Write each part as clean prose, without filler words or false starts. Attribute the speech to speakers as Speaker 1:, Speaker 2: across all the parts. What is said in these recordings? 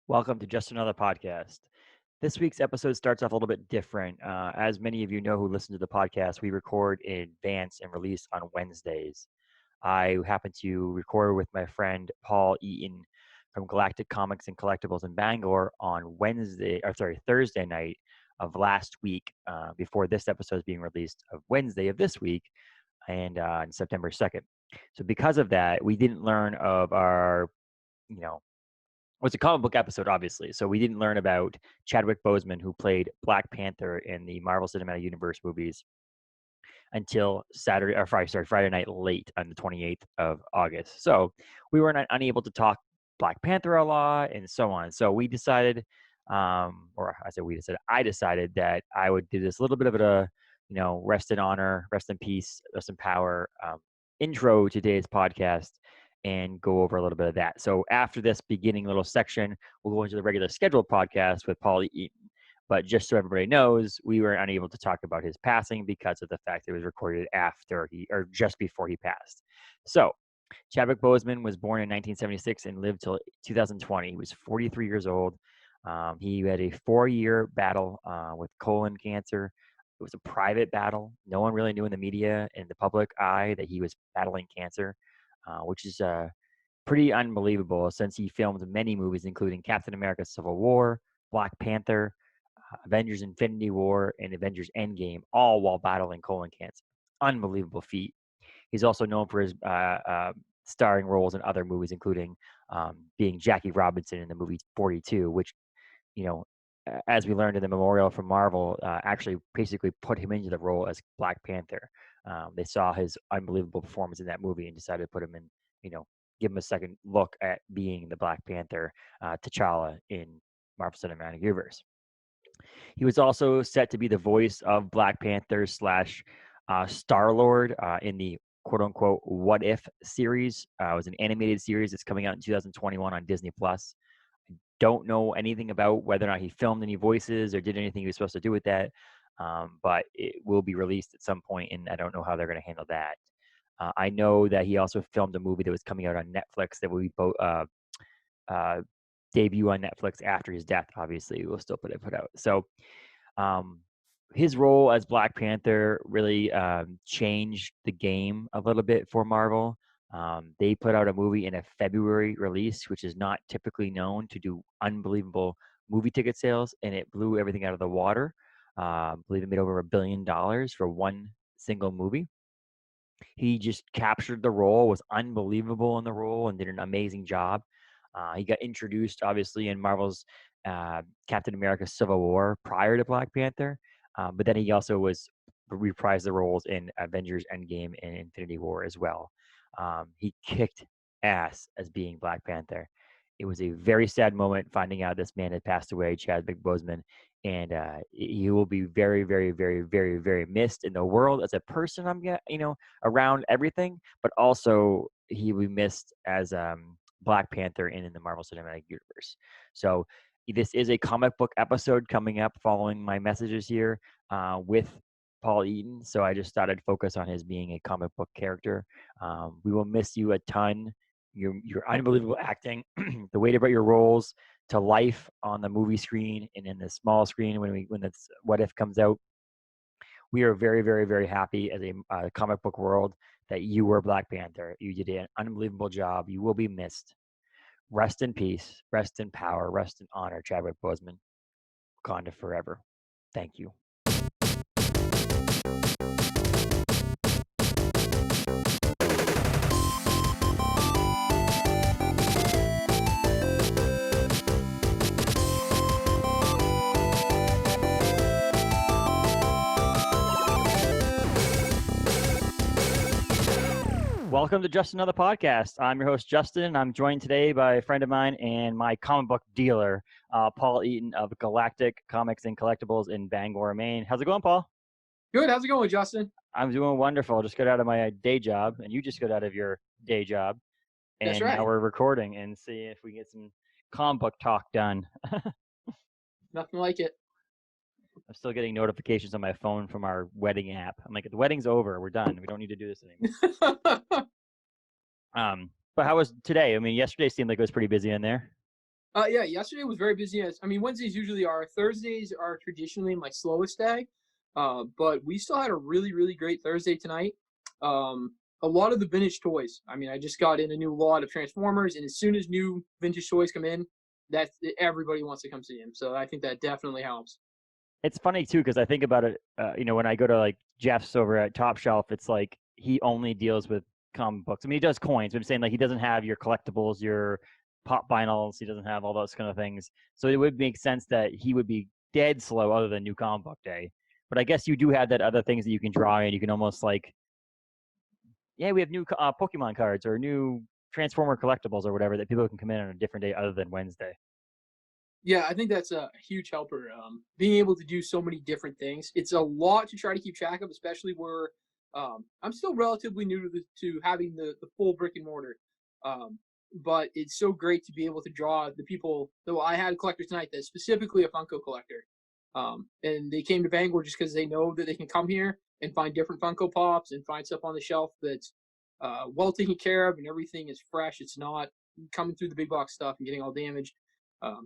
Speaker 1: Welcome to Just Another Podcast. This week's episode starts off a little bit different. As many of you know who listen to the podcast, we record in advance and release on Wednesdays. I happen to record with my friend Paul Eaton from Galactic Comics and Collectibles in Bangor on Thursday night of last week, before this episode is being released of Wednesday of this week, and on September 2nd. So because of that, we didn't learn of our, you know, was a comic book episode, obviously. So we didn't learn about Chadwick Boseman, who played Black Panther in the Marvel Cinematic Universe movies, until Friday night late on the 28th of August. So we were unable to talk Black Panther a lot and so on. So we decided, I decided that I would do this little bit of a, rest in honor, rest in peace, rest in power intro to today's podcast and go over a little bit of that. So after this beginning little section, we'll go into the regular scheduled podcast with Paul Eaton. But just so everybody knows, we were unable to talk about his passing because of the fact that it was recorded just before he passed. So Chadwick Boseman was born in 1976 and lived till 2020. He was 43 years old. He had a 4-year battle with colon cancer. It was a private battle. No one really knew in the media and the public eye that he was battling cancer, which is pretty unbelievable since he filmed many movies, including Captain America Civil War, Black Panther, Avengers Infinity War, and Avengers Endgame, all while battling colon cancer. Unbelievable feat. He's also known for his starring roles in other movies, including being Jackie Robinson in the movie 42, which, as we learned in the memorial from Marvel, actually basically put him into the role as Black Panther. They saw his unbelievable performance in that movie and decided to put him in, give him a second look at being the Black Panther, T'Challa in Marvel Cinematic Universe. He was also set to be the voice of Black Panther slash Star-Lord in the quote-unquote What If series. It was an animated series that's coming out in 2021 on Disney+. I don't know anything about whether or not he filmed any voices or did anything he was supposed to do with that, but it will be released at some point, and I don't know how they're going to handle that. I know that he also filmed a movie that was coming out on Netflix that will be debut on Netflix after his death. Obviously, we'll still put out. So his role as Black Panther really changed the game a little bit for Marvel. They put out a movie in a February release, which is not typically known to do unbelievable movie ticket sales, and it blew everything out of the water. I believe it made over $1 billion for one single movie. He just captured the role, was unbelievable in the role, and did an amazing job. He got introduced, obviously, in Marvel's Captain America Civil War prior to Black Panther, but then he also reprised the roles in Avengers Endgame and Infinity War as well. He kicked ass as being Black Panther. It was a very sad moment finding out this man had passed away, Chadwick Boseman, and he will be very, very, very, very, very missed in the world as a person. Around everything, but also he will be missed as Black Panther in the Marvel Cinematic Universe. So this is a comic book episode coming up following my messages here with Paul Eaton. So I just thought I'd focus on his being a comic book character. We will miss you a ton. Your unbelievable acting, the way to bring your roles to life on the movie screen and in the small screen when this What If comes out. We are very, very, very happy as a comic book world that you were Black Panther. You did an unbelievable job. You will be missed. Rest in peace, rest in power, rest in honor, Chadwick Boseman. Wakanda forever. Thank you. Welcome to Just Another Podcast. I'm your host, Justin. I'm joined today by a friend of mine and my comic book dealer, Paul Eaton of Galactic Comics and Collectibles in Bangor, Maine. How's it going, Paul?
Speaker 2: Good. How's it going, Justin?
Speaker 1: I'm doing wonderful. Just got out of my day job, and you just got out of your day job. And
Speaker 2: That's right.
Speaker 1: Now we're recording and see if we get some comic book talk done.
Speaker 2: Nothing like it.
Speaker 1: I'm still getting notifications on my phone from our wedding app. I'm like, the wedding's over. We're done. We don't need to do this anymore. But how was today? I mean, yesterday seemed like it was pretty busy in there.
Speaker 2: Yeah, yesterday was very busy. I mean, Wednesdays usually are. Thursdays are traditionally my slowest day, but we still had a really, really great Thursday tonight. A lot of the vintage toys. I mean, I just got in a new lot of Transformers, and as soon as new vintage toys come in, that's everybody wants to come see them. So I think that definitely helps.
Speaker 1: It's funny too because I think about it. When I go to like Jeff's over at Top Shelf, it's like he only deals with comic books. I mean, he does coins, but I'm saying like he doesn't have your collectibles, your pop vinyls. He doesn't have all those kind of things. So it would make sense that he would be dead slow other than New Comic Book Day. But I guess you do have that other things that you can draw in. You can almost like, yeah, we have new Pokemon cards or new Transformer collectibles or whatever that people can come in on a different day other than Wednesday.
Speaker 2: Yeah, I think that's a huge helper. Being able to do so many different things. It's a lot to try to keep track of, especially where I'm still relatively new to having the full brick and mortar. Um, but it's so great to be able to draw the people. Though I had a collector tonight that's specifically a Funko collector, and they came to Bangor just because they know that they can come here and find different Funko Pops and find stuff on the shelf that's well taken care of and everything is fresh. It's not coming through the big box stuff and getting all damaged.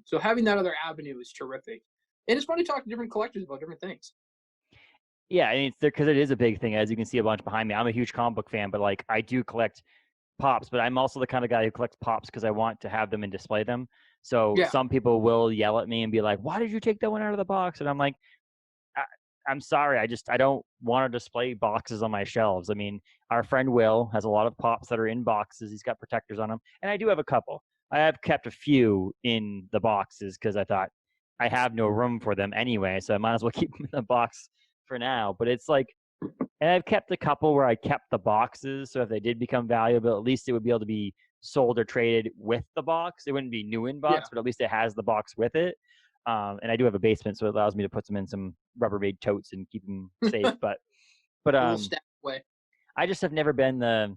Speaker 2: So having that other avenue is terrific, and it's fun to talk to different collectors about different things.
Speaker 1: Yeah, I mean, it's there because it is a big thing. As you can see, a bunch behind me. I'm a huge comic book fan, but like I do collect pops, but I'm also the kind of guy who collects pops because I want to have them and display them. So
Speaker 2: Yeah,
Speaker 1: some people will yell at me and be like, "Why did you take that one out of the box?" And I'm like, I, I'm sorry. I don't want to display boxes on my shelves. I mean, our friend Will has a lot of pops that are in boxes. He's got protectors on them, and I do have a couple. I have kept a few in the boxes because I thought I have no room for them anyway, so I might as well keep them in the box for now. But it's like, and I've kept a couple where I kept the boxes, so if they did become valuable, at least it would be able to be sold or traded with the box. It wouldn't be new in
Speaker 2: yeah,
Speaker 1: box, but at least it has the box with it. And I do have a basement, so it allows me to put them in some Rubbermaid totes and keep them safe. But
Speaker 2: a little stack away.
Speaker 1: I just have never been the,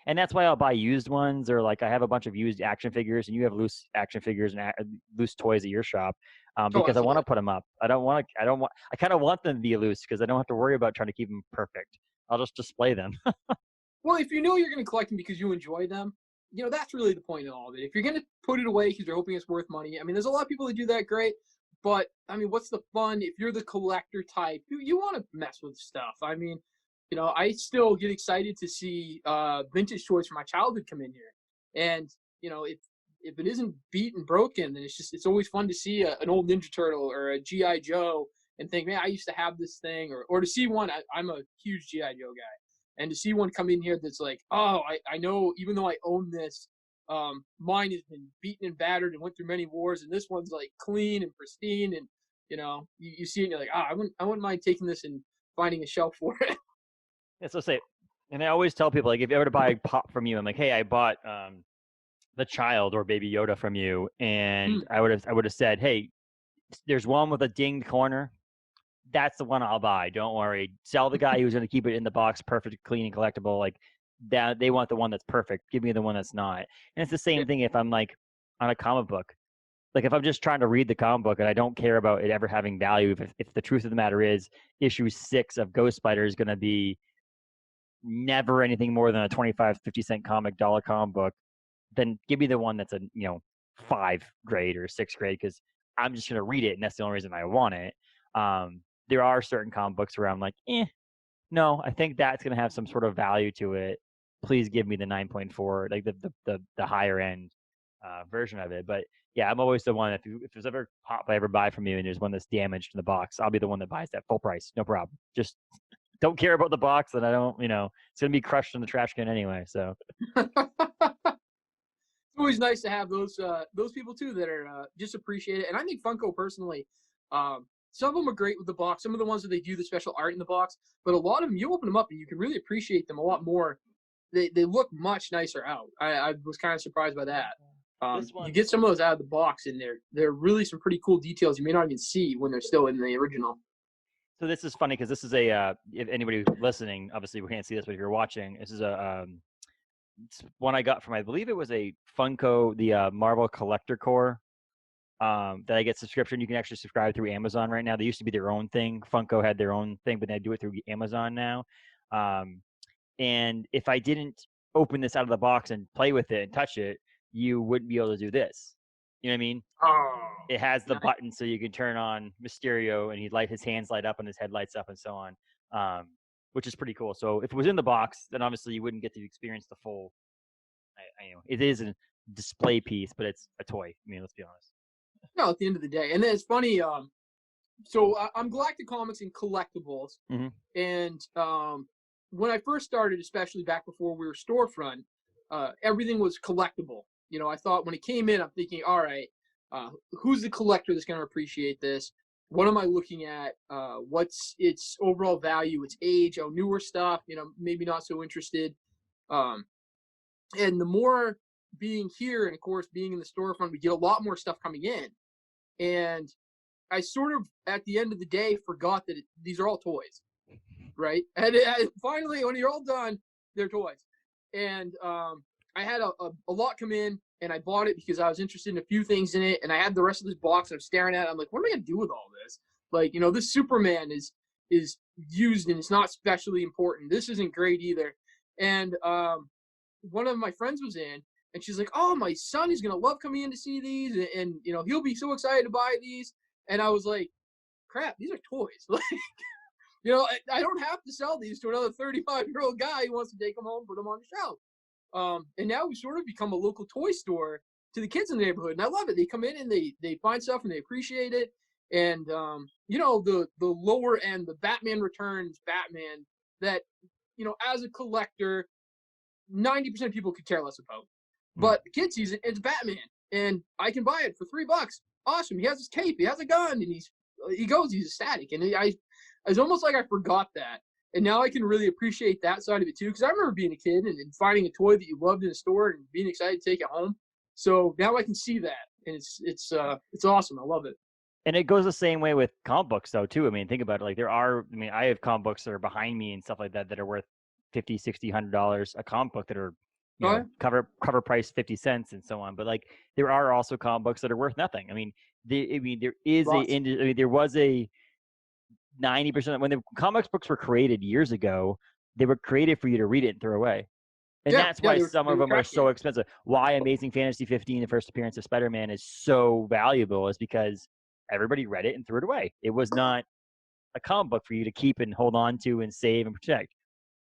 Speaker 1: and that's why I'll buy used ones, or like I have a bunch of used action figures, and you have loose action figures and loose toys at your shop,
Speaker 2: Oh,
Speaker 1: because I want to
Speaker 2: absolutely.
Speaker 1: put them up. I don't want to. I don't want. I kind of want them to be loose because I don't have to worry about trying to keep them perfect. I'll just display them.
Speaker 2: Well, if you know you're going to collect them because you enjoy them, that's really the point of all of it. If you're going to put it away because you're hoping it's worth money, I mean, there's a lot of people that do that, great. But I mean, what's the fun if you're the collector type? You want to mess with stuff. I mean, I still get excited to see vintage toys from my childhood come in here, and if it isn't beat and broken, then it's always fun to see an old Ninja Turtle or a GI Joe and think, man, I used to have this thing, or to see one. I'm a huge GI Joe guy, and to see one come in here that's like, oh, I know, even though I own this, mine has been beaten and battered and went through many wars, and this one's like clean and pristine, and you see it and you're like, I wouldn't mind taking this and finding a shelf for it.
Speaker 1: Yeah, so say, and I always tell people like if you ever to buy a pop from you, I'm like, hey, I bought the child or Baby Yoda from you, and
Speaker 2: Mm.
Speaker 1: I would have said, hey, there's one with a dinged corner. That's the one I'll buy. Don't worry. Sell the guy who's going to keep it in the box, perfect, clean, and collectible. Like that, they want the one that's perfect. Give me the one that's not. And it's the
Speaker 2: Yeah.
Speaker 1: same thing if I'm like on a comic book. Like if I'm just trying to read the comic book and I don't care about it ever having value, if the truth of the matter is issue 6 of Ghost Spider is going to be never anything more than a 25, 50 cent dollar comic book, then give me the one that's a 5 grade or 6 grade because I'm just gonna read it and that's the only reason I want it. There are certain comic books where I'm like, no, I think that's gonna have some sort of value to it. Please give me the 9.4, like the higher end version of it. But yeah, I'm always the one if there's ever pop I ever buy from you and there's one that's damaged in the box, I'll be the one that buys that full price, no problem. Just don't care about the box, and I don't, it's gonna be crushed in the trash can anyway. So
Speaker 2: It's always nice to have those people too that are just appreciate it. And I think Funko personally, some of them are great with the box. Some of the ones that they do the special art in the box, but a lot of them you open them up and you can really appreciate them a lot more. They look much nicer out. I was kind of surprised by that.
Speaker 1: this
Speaker 2: You
Speaker 1: one,
Speaker 2: get some of those out of the box, and they're really some pretty cool details you may not even see when they're still in the original.
Speaker 1: so this is funny because this is a if anybody listening, obviously we can't see this, but if you're watching, this is a it's one I got from, I believe it was a Funko, the Marvel Collector Core. That I get subscription. You can actually subscribe through Amazon right now. They used to be their own thing. Funko had their own thing, but they do it through Amazon now. Um, and if I didn't open this out of the box and play with it and touch it, you wouldn't be able to do this. You know what I mean?
Speaker 2: Oh,
Speaker 1: It has the
Speaker 2: nice.
Speaker 1: button so you can turn on Mysterio and his hands light up and his head lights up and so on, which is pretty cool. So if it was in the box, then obviously you wouldn't get to experience the full. It is a display piece, but it's a toy. I mean, let's be honest.
Speaker 2: No, at the end of the day, and then it's funny. So I'm Galactic Comics and Collectibles,
Speaker 1: Mm-hmm.
Speaker 2: and when I first started, especially back before we were storefront, everything was collectible. You know, I thought when it came in, I'm thinking, all right, who's the collector that's going to appreciate this? What am I looking at? What's its overall value, its age? Oh, newer stuff, you know, maybe not so interested. Um, and the more being here, and of course being in the storefront, we get a lot more stuff coming in, and I sort of at the end of the day forgot that these are all toys, right? And finally, when you're all done, they're toys. And I had a lot come in, and I bought it because I was interested in a few things in it, and I had the rest of this box. And I'm staring at it. I'm like, what am I gonna do with all this? Like, you know, this Superman is used and it's not especially important. This isn't great either. And one of my friends was in, and she's like, "Oh, my son is gonna love coming in to see these, and you know he'll be so excited to buy these." And I was like, "Crap, these are toys. Like, you know, I don't have to sell these to another 35-year-old guy who wants to take them home, put them on the shelf." And now we sort of become a local toy store to the kids in the neighborhood, and I love it. They come in and they find stuff and they appreciate it. And you know, the lower end, the Batman Returns Batman that, you know, as a collector, 90% of people could care less about.
Speaker 1: Mm.
Speaker 2: But the kid sees it, it's Batman, and I can buy it for $3. Awesome. He has his cape, he has a gun, and he's ecstatic. And it's almost like I forgot that. And now I can really appreciate that side of it too. Because I remember being a kid and finding a toy that you loved in a store and being excited to take it home. So now I can see that, and it's awesome. I love it.
Speaker 1: And it goes the same way with comic books, though, too. I mean, think about it. Like, I have comic books that are behind me and stuff like that are worth $50, $60, $100 a comic book that are,
Speaker 2: Oh, yeah.
Speaker 1: cover price 50 cents and so on. But like, there are also comic books that are worth nothing. I mean, there is
Speaker 2: Lots.
Speaker 1: there was a 90% when the comics books were created years ago, they were created for you to read it and throw away. And
Speaker 2: Yeah,
Speaker 1: that's
Speaker 2: yeah.
Speaker 1: why some
Speaker 2: They
Speaker 1: of
Speaker 2: were
Speaker 1: them are
Speaker 2: trash
Speaker 1: so
Speaker 2: cans.
Speaker 1: expensive. Why Amazing Fantasy 15, the first appearance of Spider-Man, is so valuable is because everybody read it and threw it away. It was not a comic book for you to keep and hold on to and save and protect.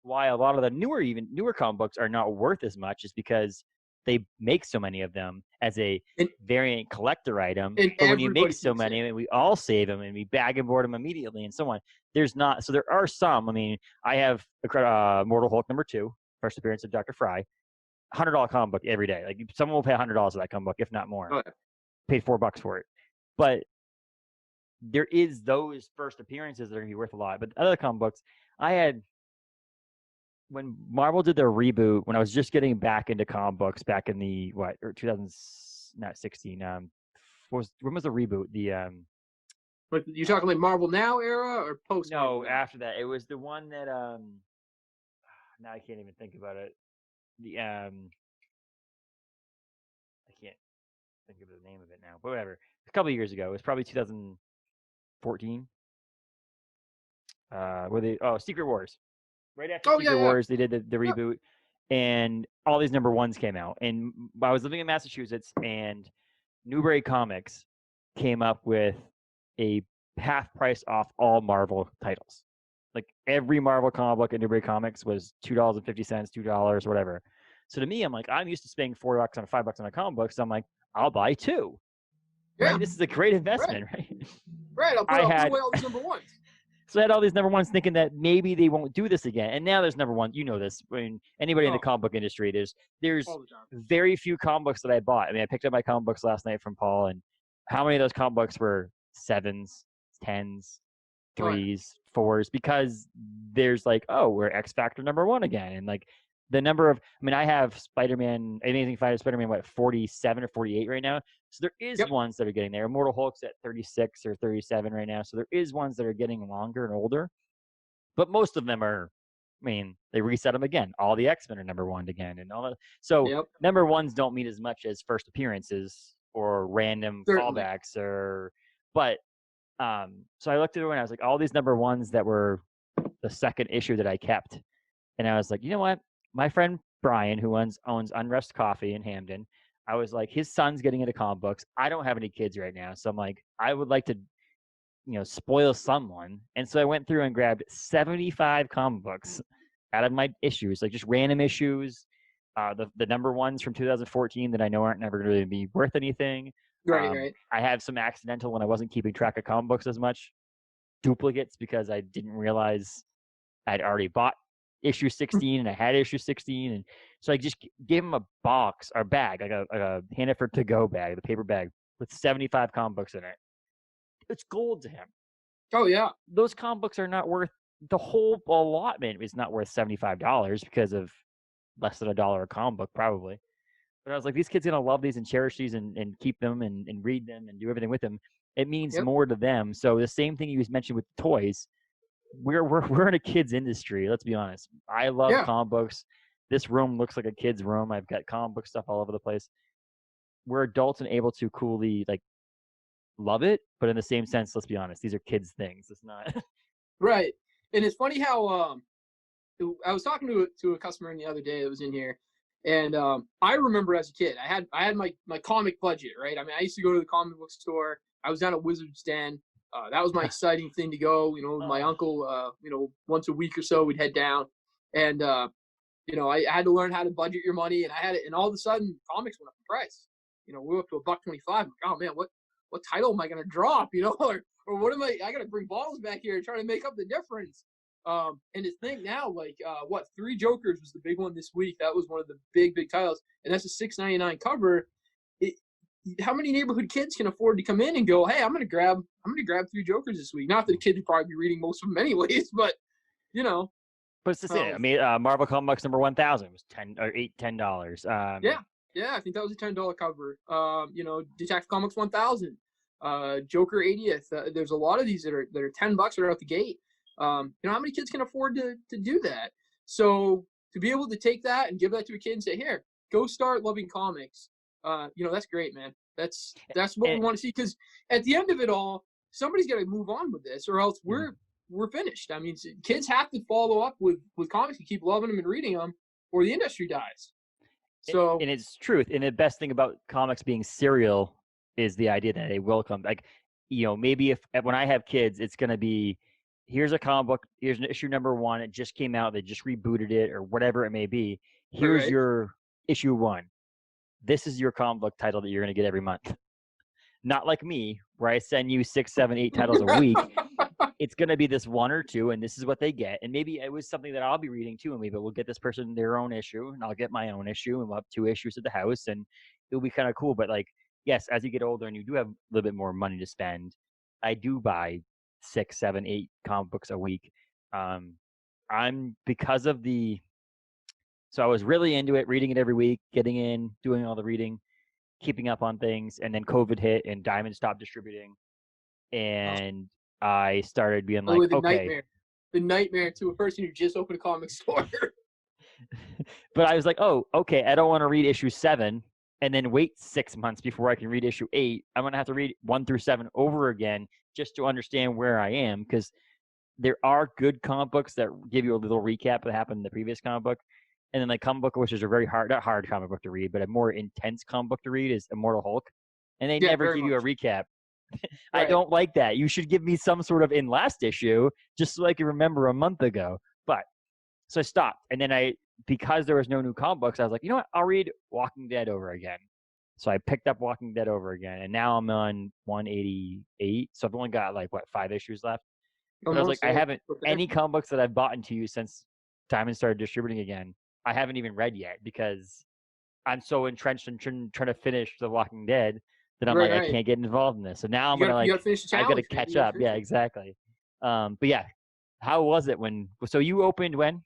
Speaker 1: Why a lot of the newer comic books are not worth as much is because they make so many of them as a
Speaker 2: And
Speaker 1: variant collector item.
Speaker 2: and
Speaker 1: But when you make
Speaker 2: everybody
Speaker 1: so
Speaker 2: keeps
Speaker 1: many,
Speaker 2: it.
Speaker 1: I mean, we all save them and we bag and board them immediately and so on. So there are some. I mean, I have Mortal Hulk #2, first appearance of Dr. Fry. $100 comic book every day. Like, someone will pay $100 for that comic book, if not more.
Speaker 2: Oh, yeah.
Speaker 1: Paid $4 for it. But there is those first appearances that are going to be worth a lot. But other comic books, I had when Marvel did their reboot, when I was just getting back into comic books back in the 2016. When was the reboot?
Speaker 2: But you talking like Marvel Now era or post Marvel
Speaker 1: No,
Speaker 2: Now?
Speaker 1: after that, it was the one that now I can't even think about it. The I can't think of the name of it now. But whatever. A couple of years ago, it was probably 2014. Secret Wars. Right after
Speaker 2: Oh,
Speaker 1: Secret
Speaker 2: yeah, yeah.
Speaker 1: Wars, they did the
Speaker 2: Yep.
Speaker 1: reboot, and all these #1s came out. And I was living in Massachusetts, and Newbury Comics came up with a half price off all Marvel titles. Like, every Marvel comic book in Newbury Comics was $2.50, $2, whatever. So to me, I'm like, I'm used to spending $4 on $5 on a comic book, so I'm like, I'll buy two.
Speaker 2: Yeah.
Speaker 1: Right? This is a great
Speaker 2: Right.
Speaker 1: investment, right?
Speaker 2: Right. I'll put away all these #1s.
Speaker 1: So I had all these #1s thinking that maybe they won't do this again. And now there's #1. You know this. I mean, anybody in the
Speaker 2: Oh,
Speaker 1: comic book industry, there's
Speaker 2: all the time.
Speaker 1: very few comic books that I bought. I mean, I picked up my comic books last night from Paul, and how many of those comic books were 7s, 10s,
Speaker 2: Oh, yeah.
Speaker 1: 3s, 4s? Because there's like, oh, we're X Factor #1 again. And like, the number of, I mean, I have Amazing Spider-Man, 47 or 48 right now. So there is
Speaker 2: Yep.
Speaker 1: ones that are getting there. Immortal Hulk's at 36 or 37 right now. So there is ones that are getting longer and older. But most of them are, I mean, they reset them again. All the X-Men are #1 again. And all that. So
Speaker 2: Yep.
Speaker 1: #1s don't mean as much as first appearances or random
Speaker 2: Certainly.
Speaker 1: callbacks but so I looked at it and I was like, all these #1s that were the second issue that I kept. And I was like, you know what? My friend Brian, who owns Unrest Coffee in Hamden, I was like, his son's getting into comic books. I don't have any kids right now, so I'm like, I would like to, spoil someone. And so I went through and grabbed 75 comic books out of my issues, like just random issues. The number ones from 2014 that I know aren't never going to be worth anything.
Speaker 2: Right, right.
Speaker 1: I have some accidental when I wasn't keeping track of comic books as much duplicates because I didn't realize I'd already bought issue 16 and I had issue 16. And so I just gave him a box or bag, like a Hannaford to go bag, the paper bag with 75 comic books in it. It's gold to him.
Speaker 2: Oh yeah.
Speaker 1: Those comic books are not worth, the whole allotment is not worth $75 because of less than $1 a comic book probably. But I was like, these kids are gonna love these and cherish these and keep them and read them and do everything with them. It means
Speaker 2: Yep.
Speaker 1: more to them. So the same thing you mentioned with toys, we're in a kids industry. Let's be honest. I love comic books. This room looks like a kid's room. I've got comic book stuff all over the place. We're adults and able to coolly like love it, but in the same sense, let's be honest, these are kids' things. It's not
Speaker 2: Right. And it's funny how I was talking to a customer the other day that was in here, and I remember as a kid, I had my comic budget, right? I mean, I used to go to the comic book store. I was down at Wizard's Den. That was my exciting thing to go. With my uncle, once a week or so, we'd head down, and I had to learn how to budget your money, and I had it, and all of a sudden, comics went up in price. We were up to $1.25. Like, oh man, what title am I gonna drop? Or what am I? I gotta bring bottles back here and try to make up the difference. And to think now, like, Three Jokers was the big one this week. That was one of the big titles, and that's a $6.99 cover. How many neighborhood kids can afford to come in and go, hey, I'm gonna grab Three Jokers this week? Not that the kids would probably be reading most of them anyways, but
Speaker 1: But it's the same. I mean, Marvel Comic Books number 1000 was $10.
Speaker 2: Yeah, I think that was a $10 cover. Detective Comics 1000, Joker 80th. There's a lot of these that are $10 right out the gate. How many kids can afford to do that? So to be able to take that and give that to a kid and say, here, go start loving comics. That's great, man. That's what we want to see, because at the end of it all, somebody's got to move on with this, or else we're finished. I mean, kids have to follow up with comics and keep loving them and reading them, or the industry dies. So,
Speaker 1: and it's truth. And the best thing about comics being serial is the idea that they will come. Like, maybe if when I have kids, it's going to be, here's a comic book, here's an issue number 1. It just came out. They just rebooted it or whatever it may be. Here's your issue 1. This is your comic book title that you're going to get every month. Not like me, where I send you 6, 7, 8 titles a week. It's going to be this 1 or 2, and this is what they get. And maybe it was something that I'll be reading too, and maybe we'll get this person their own issue, and I'll get my own issue, and we'll have 2 issues at the house, and it'll be kind of cool. But like, yes, as you get older and you do have a little bit more money to spend, I do buy 6, 7, 8 comic books a week. Because of so I was really into it, reading it every week, getting in, doing all the reading, keeping up on things, and then COVID hit and Diamond stopped distributing, and I started being like, okay.
Speaker 2: The nightmare to a person who just opened a comic store.
Speaker 1: But I was like, oh, okay, I don't want to read issue 7 and then wait 6 months before I can read issue 8. I'm going to have to read 1 through 7 over again just to understand where I am, because there are good comic books that give you a little recap of what happened in the previous comic book. And then like comic book, which is a very not hard comic book to read, but a more intense comic book to read, is Immortal Hulk. And they never give you a recap. I don't like that. You should give me some sort of in last issue, just so I can remember a month ago. But so I stopped. And then because there was no new comic books, I was like, you know what? I'll read Walking Dead over again. So I picked up Walking Dead over again. And now I'm on 188. So I've only got 5 issues left. But I was like, I haven't any comic books that I've bought into you since Diamond started distributing again. I haven't even read yet because I'm so entrenched in trying to finish The Walking Dead that I'm I can't get involved in this. So now I'm gonna I got to catch up. Yeah, exactly. But yeah, how was it so you opened when?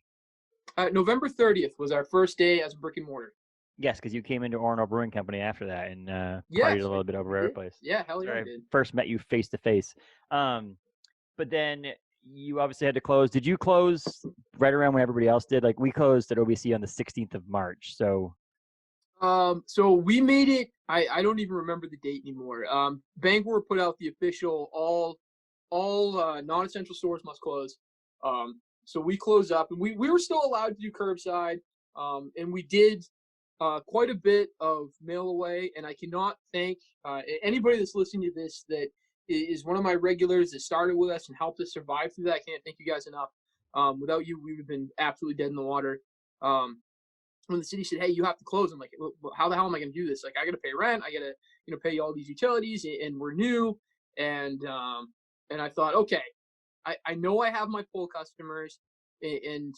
Speaker 2: November 30th was our first day as a brick and mortar.
Speaker 1: Yes, because you came into Orono Brewing Company after that and partied a little bit over our place.
Speaker 2: Yeah, hell yeah, I did.
Speaker 1: First met you face to face. But then you obviously had to close. Did you close right around when everybody else did? Like, we closed at OBC on the 16th of March. So
Speaker 2: we made it. I don't even remember the date anymore. Bangor put out the official all non-essential stores must close. So we closed up, and we were still allowed to do curbside. And we did quite a bit of mail away, and I cannot thank anybody that's listening to this that is one of my regulars that started with us and helped us survive through that. I can't thank you guys enough. Without you, we would have been absolutely dead in the water. When the city said, "Hey, you have to close," I'm like, well, "How the hell am I going to do this? Like, I got to pay rent, I got to, pay all these utilities, and we're new." And I thought, okay, I know I have my pull customers, and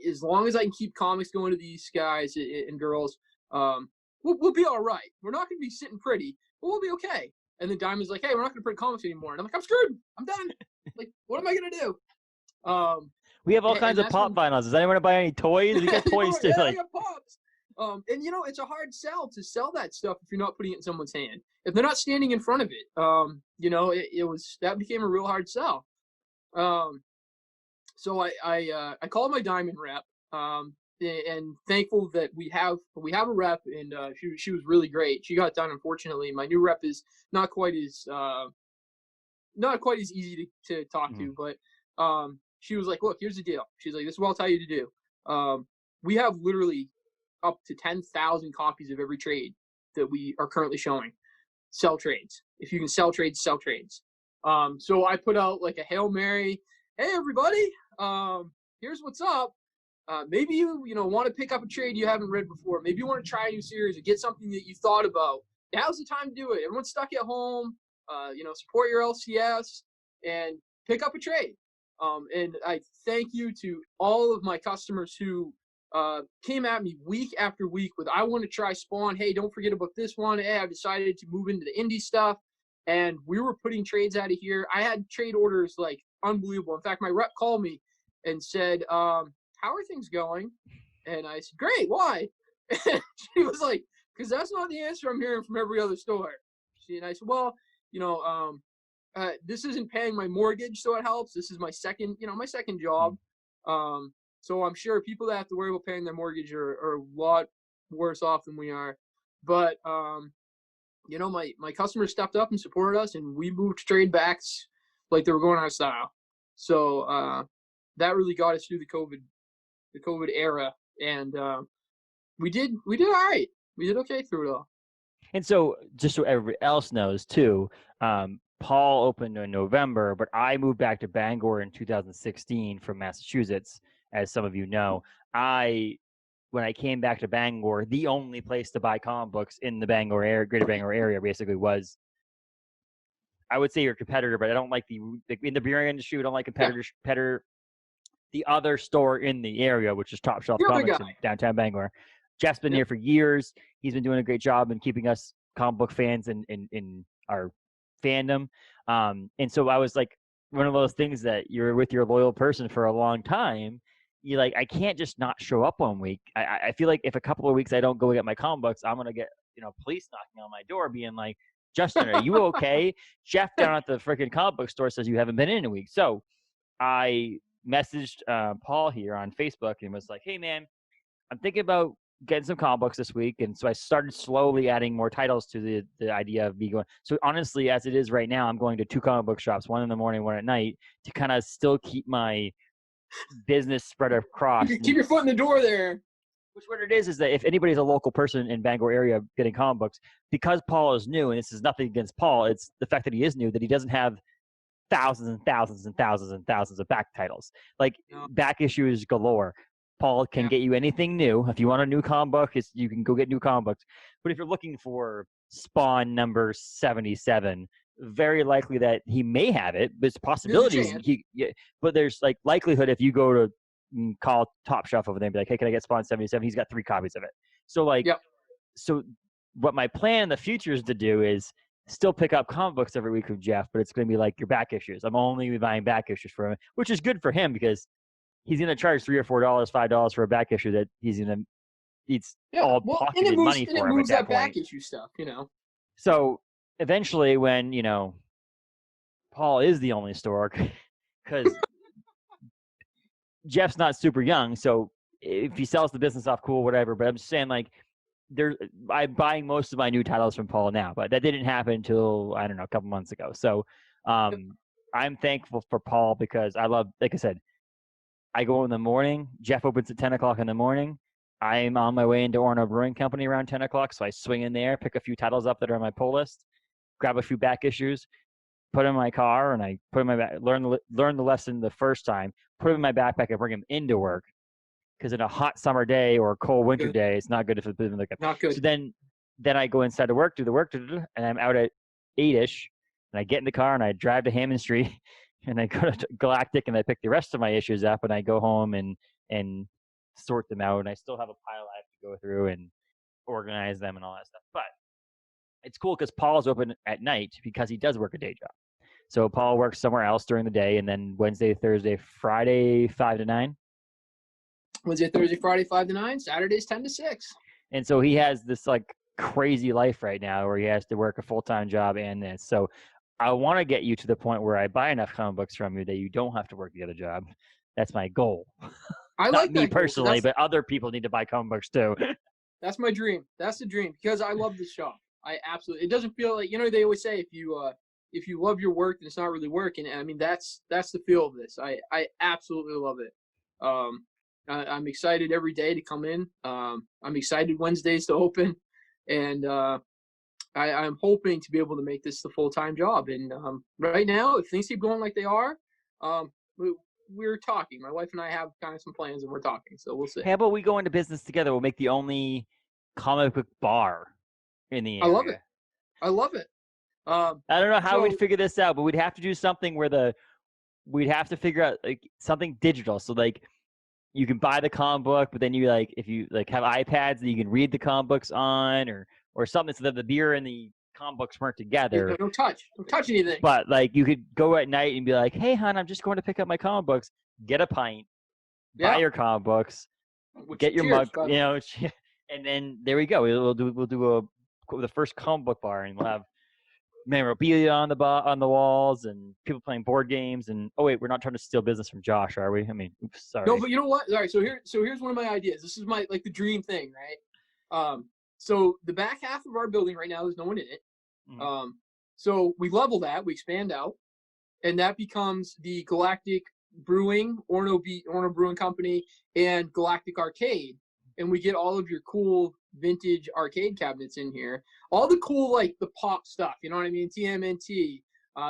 Speaker 2: as long as I can keep comics going to these guys and girls, we'll be all right. We're not going to be sitting pretty, but we'll be okay. And then Diamond's like, "Hey, we're not going to print comics anymore," and I'm like, "I'm screwed. I'm done. Like, what am I going to do?"
Speaker 1: We have all kinds of
Speaker 2: that's
Speaker 1: pop
Speaker 2: when
Speaker 1: vinyls. Does anyone buy any toys? We got toys too.
Speaker 2: yeah, I
Speaker 1: Like,
Speaker 2: got pops. And it's a hard sell to sell that stuff if you're not putting it in someone's hand. If they're not standing in front of it, that became a real hard sell. So I called my Diamond rep, and thankful that we have a rep, and she was really great. She got done. Unfortunately, my new rep is not quite as easy to talk to, but she was like, "Look, here's the deal." She's like, "This is what I'll tell you to do. We have literally up to 10,000 copies of every trade that we are currently showing. Sell trades. If you can sell trades, sell trades." So I put out like a Hail Mary. "Hey, everybody, here's what's up. Maybe you want to pick up a trade you haven't read before. Maybe you want to try a new series or get something that you thought about. Now's the time to do it. Everyone's stuck at home. Support your LCS and pick up a trade." And I thank you to all of my customers who came at me week after week with, "I want to try Spawn. Hey, don't forget about this one. Hey, I've decided to move into the indie stuff." And we were putting trades out of here. I had trade orders like unbelievable. In fact, my rep called me and said, "How are things going?" And I said, "Great. Why?" And she was like, "Because that's not the answer I'm hearing from every other store." And I said, "Well, this isn't paying my mortgage, so it helps. This is my second job. So I'm sure people that have to worry about paying their mortgage are a lot worse off than we are. But my customers stepped up and supported us, and we moved trade backs like they were going out of style. So that really got us through the COVID era, and we did all right. We did okay through it all.
Speaker 1: and so just so everybody else knows too, Paul opened in November, but I moved back to Bangor in 2016 from Massachusetts, as some of you know. When I came back to Bangor, the only place to buy comic books in the Bangor area, greater Bangor area, basically was, I would say, your competitor, but I don't like in the beer industry, we don't like competitor. The other store in the area, which is Top Shelf
Speaker 2: You're a big
Speaker 1: Comics
Speaker 2: guy.
Speaker 1: in downtown Bangor. Jeff's been
Speaker 2: Yep.
Speaker 1: here for years. He's been doing a great job in keeping us comic book fans in our fandom. And so I was like, one of those things that you're with your loyal person for a long time. You like, I can't just not show up 1 week. I feel like if a couple of weeks I don't go get my comic books, I'm gonna get police knocking on my door, being like, "Justin, are you okay?" Jeff down at the freaking comic book store says you haven't been in a week. So I messaged Paul here on Facebook and was like, "Hey man, I'm thinking about getting some comic books this week." And so I started slowly adding more titles to the idea of me going. So honestly, as it is right now, I'm going to 2 comic book shops, one in the morning, one at night, to kind of still keep my business spread across.
Speaker 2: Keep your foot in the door there.
Speaker 1: Which what it is that if anybody's a local person in Bangor area getting comic books, because Paul is new, and this is nothing against Paul, it's the fact that he is new, that he doesn't have thousands and thousands and thousands and thousands of back titles. Like, back issues galore. Paul can get you anything new. If you want a new comic book, you can go get new comic books. But if you're looking for Spawn number 77, very likely that he may have it. But it's possibilities. But there's like likelihood if you go to call Top Shelf over there and be like, "Hey, can I get Spawn 77?" He's got 3 copies of it. So so what my plan in the future is to do is still pick up comic books every week from Jeff, but it's going to be like your back issues. I'm only buying back issues for him, which is good for him because he's going to charge $3 or $4, $5 for a back issue that he's going to, it's all pocketed money for him at that point.
Speaker 2: Back issue stuff,
Speaker 1: So eventually when, Paul is the only store, because Jeff's not super young, so if he sells the business off, cool, whatever. But I'm just saying, like, I'm buying most of my new titles from Paul now, but that didn't happen until, I don't know, a couple months ago. So I'm thankful for Paul because I love, like I said, I go in the morning. Jeff opens at 10 o'clock in the morning. I'm on my way into Orono Brewing Company around 10 o'clock, so I swing in there, pick a few titles up that are on my pull list, grab a few back issues, put in my car, and I put in my back, learn the lesson the first time, put them in my backpack, and bring them into work. Because in a hot summer day or a cold winter
Speaker 2: Good.
Speaker 1: day, it's not good if it's been like a.
Speaker 2: Not good.
Speaker 1: So then I go inside to work, do the work, and I'm out at 8ish, and I get in the car and I drive to Hammond Street, and I go to Galactic and I pick the rest of my issues up, and I go home and sort them out, and I still have a pile I have to go through and organize them and all that stuff. But it's cool because Paul's open at night because he does work a day job. So Paul works somewhere else during the day, and then Wednesday, Thursday, Friday, 5 to 9.
Speaker 2: Wednesday, Thursday, Friday, 5 to 9. Saturdays, 10 to 6.
Speaker 1: And so he has this like crazy life right now where he has to work a full-time job and this. So I want to get you to the point where I buy enough comic books from you that you don't have to work the other job. That's my goal.
Speaker 2: I
Speaker 1: Not
Speaker 2: like
Speaker 1: me
Speaker 2: that goal,
Speaker 1: personally, but other people need to buy comic books too.
Speaker 2: that's my dream. That's the dream because I love this shop. I absolutely. It doesn't feel like they always say if you love your work, then it's not really work. And I mean that's the feel of this. I absolutely love it. I'm excited every day to come in. I'm excited Wednesdays to open, and I'm hoping to be able to make this the full-time job. And right now, if things keep going like they are, we're talking. My wife and I have kind of some plans, and we're talking. So we'll see.
Speaker 1: How about we go into business together? We'll make the only comic book bar in the area.
Speaker 2: I love it. I love it.
Speaker 1: I don't know how we'd figure this out, but we'd have to do something where we'd have to figure out like something digital. So like you can buy the comic book, but then you like if you like have iPads that you can read the comic books on or something so that the beer and the comic books weren't together.
Speaker 2: Yeah, don't touch anything.
Speaker 1: But like you could go at night and be like, "Hey, hon, I'm just going to pick up my comic books. Get a pint, buy your comic books, get your mug, and then there we go. We'll do the first comic book bar, and we'll have memorabilia on the walls and people playing board games. And oh wait, we're not trying to steal business from Josh, are we? I mean, oops, sorry.
Speaker 2: No, but you know what? All right, so here's one of my ideas. This is my the dream thing, right? So the back half of our building right now, there's no one in it. Mm-hmm. So we level that, we expand out, and that becomes the Galactic Brewing, Orono Brewing Company, and Galactic Arcade, and we get all of your cool vintage arcade cabinets in here. All the cool like the pop stuff, you know what I mean? TMNT,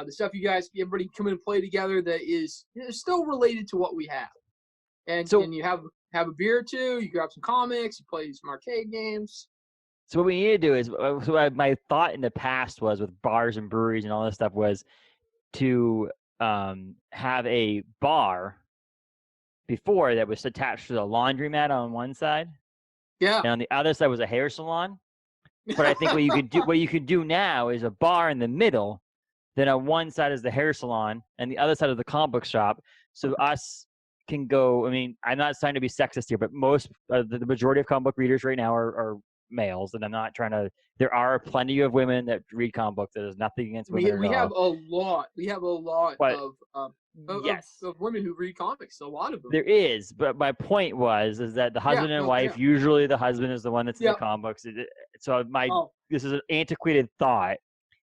Speaker 2: the stuff everybody come in and play together that is still related to what we have. And you have a beer or two, you grab some comics, you play some arcade games.
Speaker 1: So what we need to do is, my thought in the past was with bars and breweries and all this stuff was to have a bar before that was attached to the laundromat on one side.
Speaker 2: Yeah.
Speaker 1: And on the other side was a hair salon. But I think what you could do now is a bar in the middle. Then on one side is the hair salon, and the other side is the comic book shop. So us can go. I mean, I'm not trying to be sexist here, but the majority of comic book readers right now are males, and I'm not trying to. There are plenty of women that read comic books. There's nothing against women.
Speaker 2: We have a lot. We have a lot of women who read comics. A lot of them.
Speaker 1: There is, but my point is that the husband and wife. Usually, the husband is the one that's in the comic books. This is an antiquated thought.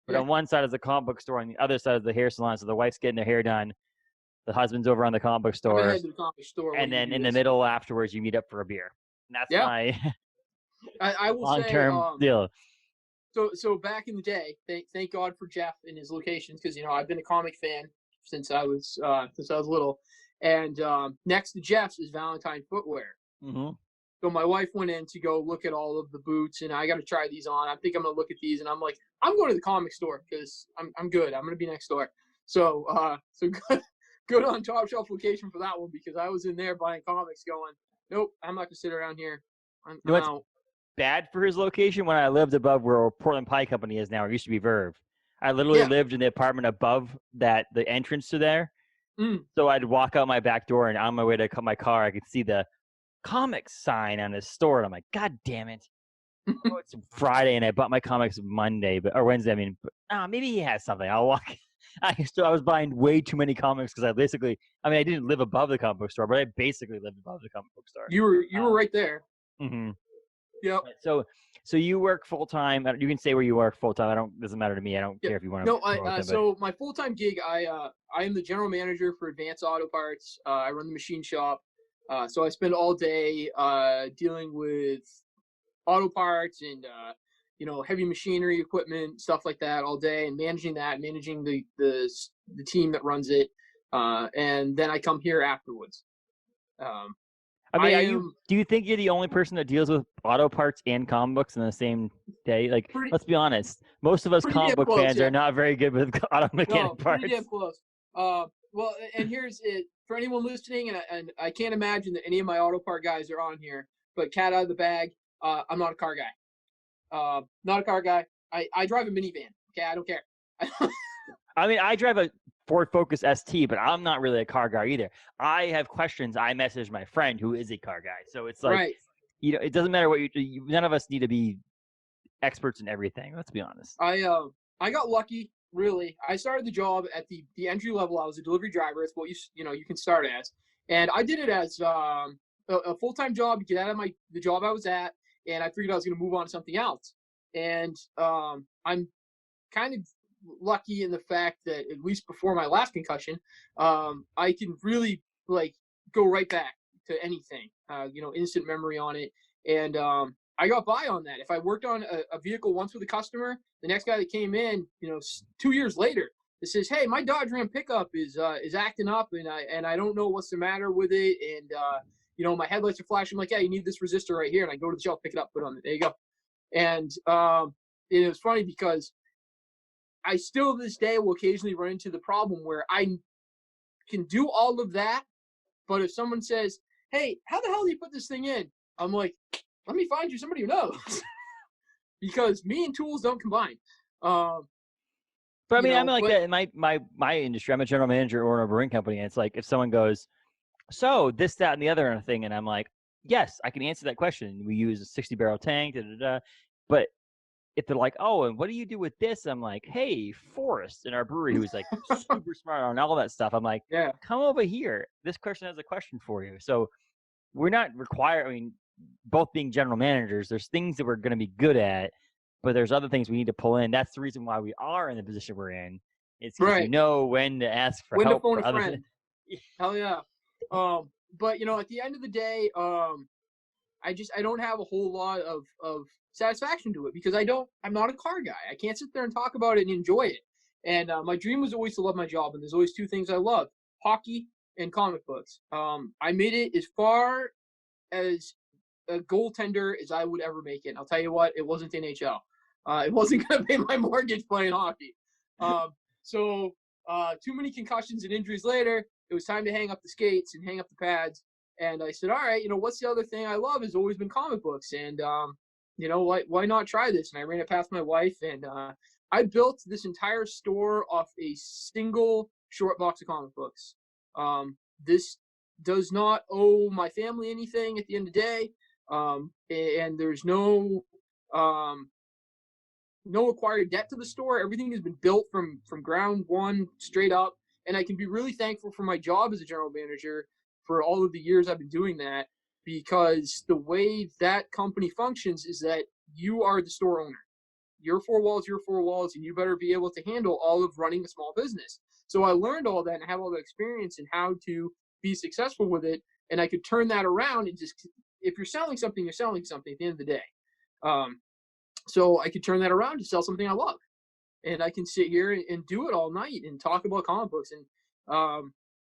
Speaker 1: But on one side is the comic book store, on the other side is the hair salon. So the wife's getting their hair done. The husband's over on the comic book store. And then in the middle afterwards, you meet up for a beer. And that's my
Speaker 2: I will
Speaker 1: long-term deal.
Speaker 2: So back in the day, thank God for Jeff and his locations, because I've been a comic fan since I was little. And next to Jeff's is Valentine Footwear.
Speaker 1: Mm-hmm.
Speaker 2: So my wife went in to go look at all of the boots, and I got to try these on. I think I'm gonna look at these, and I'm like, I'm going to the comic store because I'm good. I'm gonna be next door. So good on Top Shelf location for that one, because I was in there buying comics, going, nope, I'm not gonna sit around here. I'm out.
Speaker 1: Bad for his location. When I lived above where Portland Pie Company is now, it used to be Verve. I literally lived in the apartment above that, the entrance to there. So I'd walk out my back door, and on my way to my car, I could see the comics sign on his store, and I'm like, God damn it. It's Friday, and I bought my comics Monday, or Wednesday. I mean, maybe he has something. I'll walk. I was buying way too many comics because I didn't live above the comic book store, but I basically lived above the comic book store.
Speaker 2: You were right there.
Speaker 1: Mm-hmm.
Speaker 2: Yep.
Speaker 1: So you work full time. You can say where you work full time. Doesn't matter to me. I don't care if you want to.
Speaker 2: No, so my full time gig, I am the general manager for Advanced Auto Parts. I run the machine shop. So I spend all day dealing with auto parts and heavy machinery equipment, stuff like that all day, and managing that, managing the team that runs it, and then I come here afterwards. Um,
Speaker 1: I
Speaker 2: I
Speaker 1: mean,
Speaker 2: am
Speaker 1: do you think you're the only person that deals with auto parts and comic books in the same day? Like,
Speaker 2: pretty
Speaker 1: let's be honest. Most of us
Speaker 2: pretty
Speaker 1: comic
Speaker 2: damn
Speaker 1: book
Speaker 2: close,
Speaker 1: fans
Speaker 2: yeah.
Speaker 1: are not very good with auto mechanic
Speaker 2: No, pretty damn
Speaker 1: parts.
Speaker 2: close. Well, and here's it for anyone listening, and I can't imagine that any of my auto part guys are on here, but cat out of the bag, I'm not a car guy. Not a car guy. I drive a minivan. Okay, I don't care.
Speaker 1: I mean, I drive a Ford Focus ST, but I'm not really a car guy either. I have questions. I message my friend who is a car guy. So it's like,
Speaker 2: Right.
Speaker 1: it doesn't matter what you do. None of us need to be experts in everything. Let's be honest.
Speaker 2: I got lucky. Really, I started the job at the entry level. I was a delivery driver. It's what you can start as, and I did it as a full time job to get out of the job I was at, and I figured I was going to move on to something else. And I'm kind of lucky in the fact that at least before my last concussion, I can really like go right back to anything. Instant memory on it, and I got by on that. If I worked on a vehicle once with a customer, the next guy that came in, 2 years later, it says, "Hey, my Dodge Ram pickup is acting up, and I don't know what's the matter with it, and my headlights are flashing." I'm like, "Yeah, you need this resistor right here," and I go to the shelf, pick it up, put it on it. There you go. And it was funny because I still to this day will occasionally run into the problem where I can do all of that, but if someone says, "Hey, how the hell do you put this thing in?" I'm like, "Let me find you somebody who knows," because me and tools don't combine. Um,
Speaker 1: But I mean, I'm like
Speaker 2: but
Speaker 1: that in my industry. I'm a general manager or a brewing company, and it's like if someone goes, "So this, that, and the other thing," and I'm like, "Yes, I can answer that question. We use a 60-barrel tank." Da, da, da. But if they're like, "Oh, and what do you do with this?" I'm like, "Hey, Forrest in our brewery, who's like super smart on all that stuff." I'm like,
Speaker 2: yeah,
Speaker 1: "Come over here. This person has a question for you." So we're not required. I mean, both being general managers, there's things that we're going to be good at, but there's other things we need to pull in. That's the reason why we are in the position we're in. It's because we
Speaker 2: right.
Speaker 1: know when to ask for
Speaker 2: When to
Speaker 1: help
Speaker 2: phone
Speaker 1: for
Speaker 2: a
Speaker 1: other things.
Speaker 2: friend. Hell yeah. But at the end of the day, I don't have a whole lot of satisfaction to it because I'm not a car guy. I can't sit there and talk about it and enjoy it. And my dream was always to love my job, and there's always two things I love: hockey and comic books. I made it as far as a goaltender as I would ever make it. And I'll tell you what, it wasn't NHL. It wasn't going to pay my mortgage playing hockey. So too many concussions and injuries later, it was time to hang up the skates and hang up the pads. And I said, all right, what's the other thing I love has always been comic books. And, why not try this? And I ran it past my wife, and I built this entire store off a single short box of comic books. This does not owe my family anything at the end of the day. And there's um, no acquired debt to the store. Everything has been built from ground one straight up, and I can be really thankful for my job as a general manager for all of the years I've been doing that, because the way that company functions is that you are the store owner. Your four walls, and you better be able to handle all of running a small business. So I learned all that and have all the experience in how to be successful with it, and I could turn that around and just, if you're selling something, you're selling something at the end of the day. Um, so I could turn that around to sell something I love, and I can sit here and do it all night and talk about comic books. And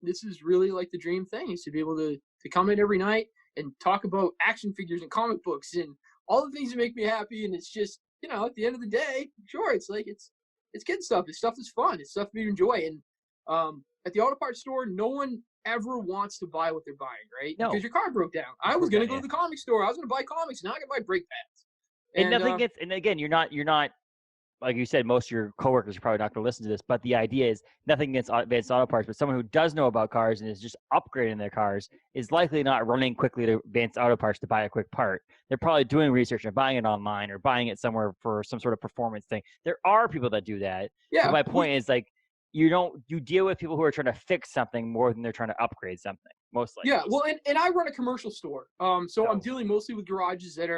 Speaker 2: this is really like the dream thing, is to be able to come in every night and talk about action figures and comic books and all the things that make me happy. And it's just, at the end of the day, sure, it's like it's kid stuff. It's stuff that's fun. It's stuff we enjoy. And at the auto parts store, no one ever wants to buy what they're buying, right?
Speaker 1: No,
Speaker 2: Because your car broke down. I was
Speaker 1: broke
Speaker 2: going
Speaker 1: down,
Speaker 2: to go
Speaker 1: yeah.
Speaker 2: to the comic store. I was going to buy comics. Now I can buy brake pads.
Speaker 1: And
Speaker 2: And
Speaker 1: nothing gets. And again, you're not like you said. Most of your coworkers are probably not going to listen to this. But the idea is nothing against advanced auto parts. But someone who does know about cars and is just upgrading their cars is likely not running quickly to advanced auto parts to buy a quick part. They're probably doing research and buying it online or buying it somewhere for some sort of performance thing. There are people that do that.
Speaker 2: yeah,
Speaker 1: But my point is, like, you deal with people who are trying to fix something more than they're trying to upgrade something. Most likely.
Speaker 2: yeah. Well, and I run a commercial store. So I'm
Speaker 1: So
Speaker 2: dealing mostly with garages that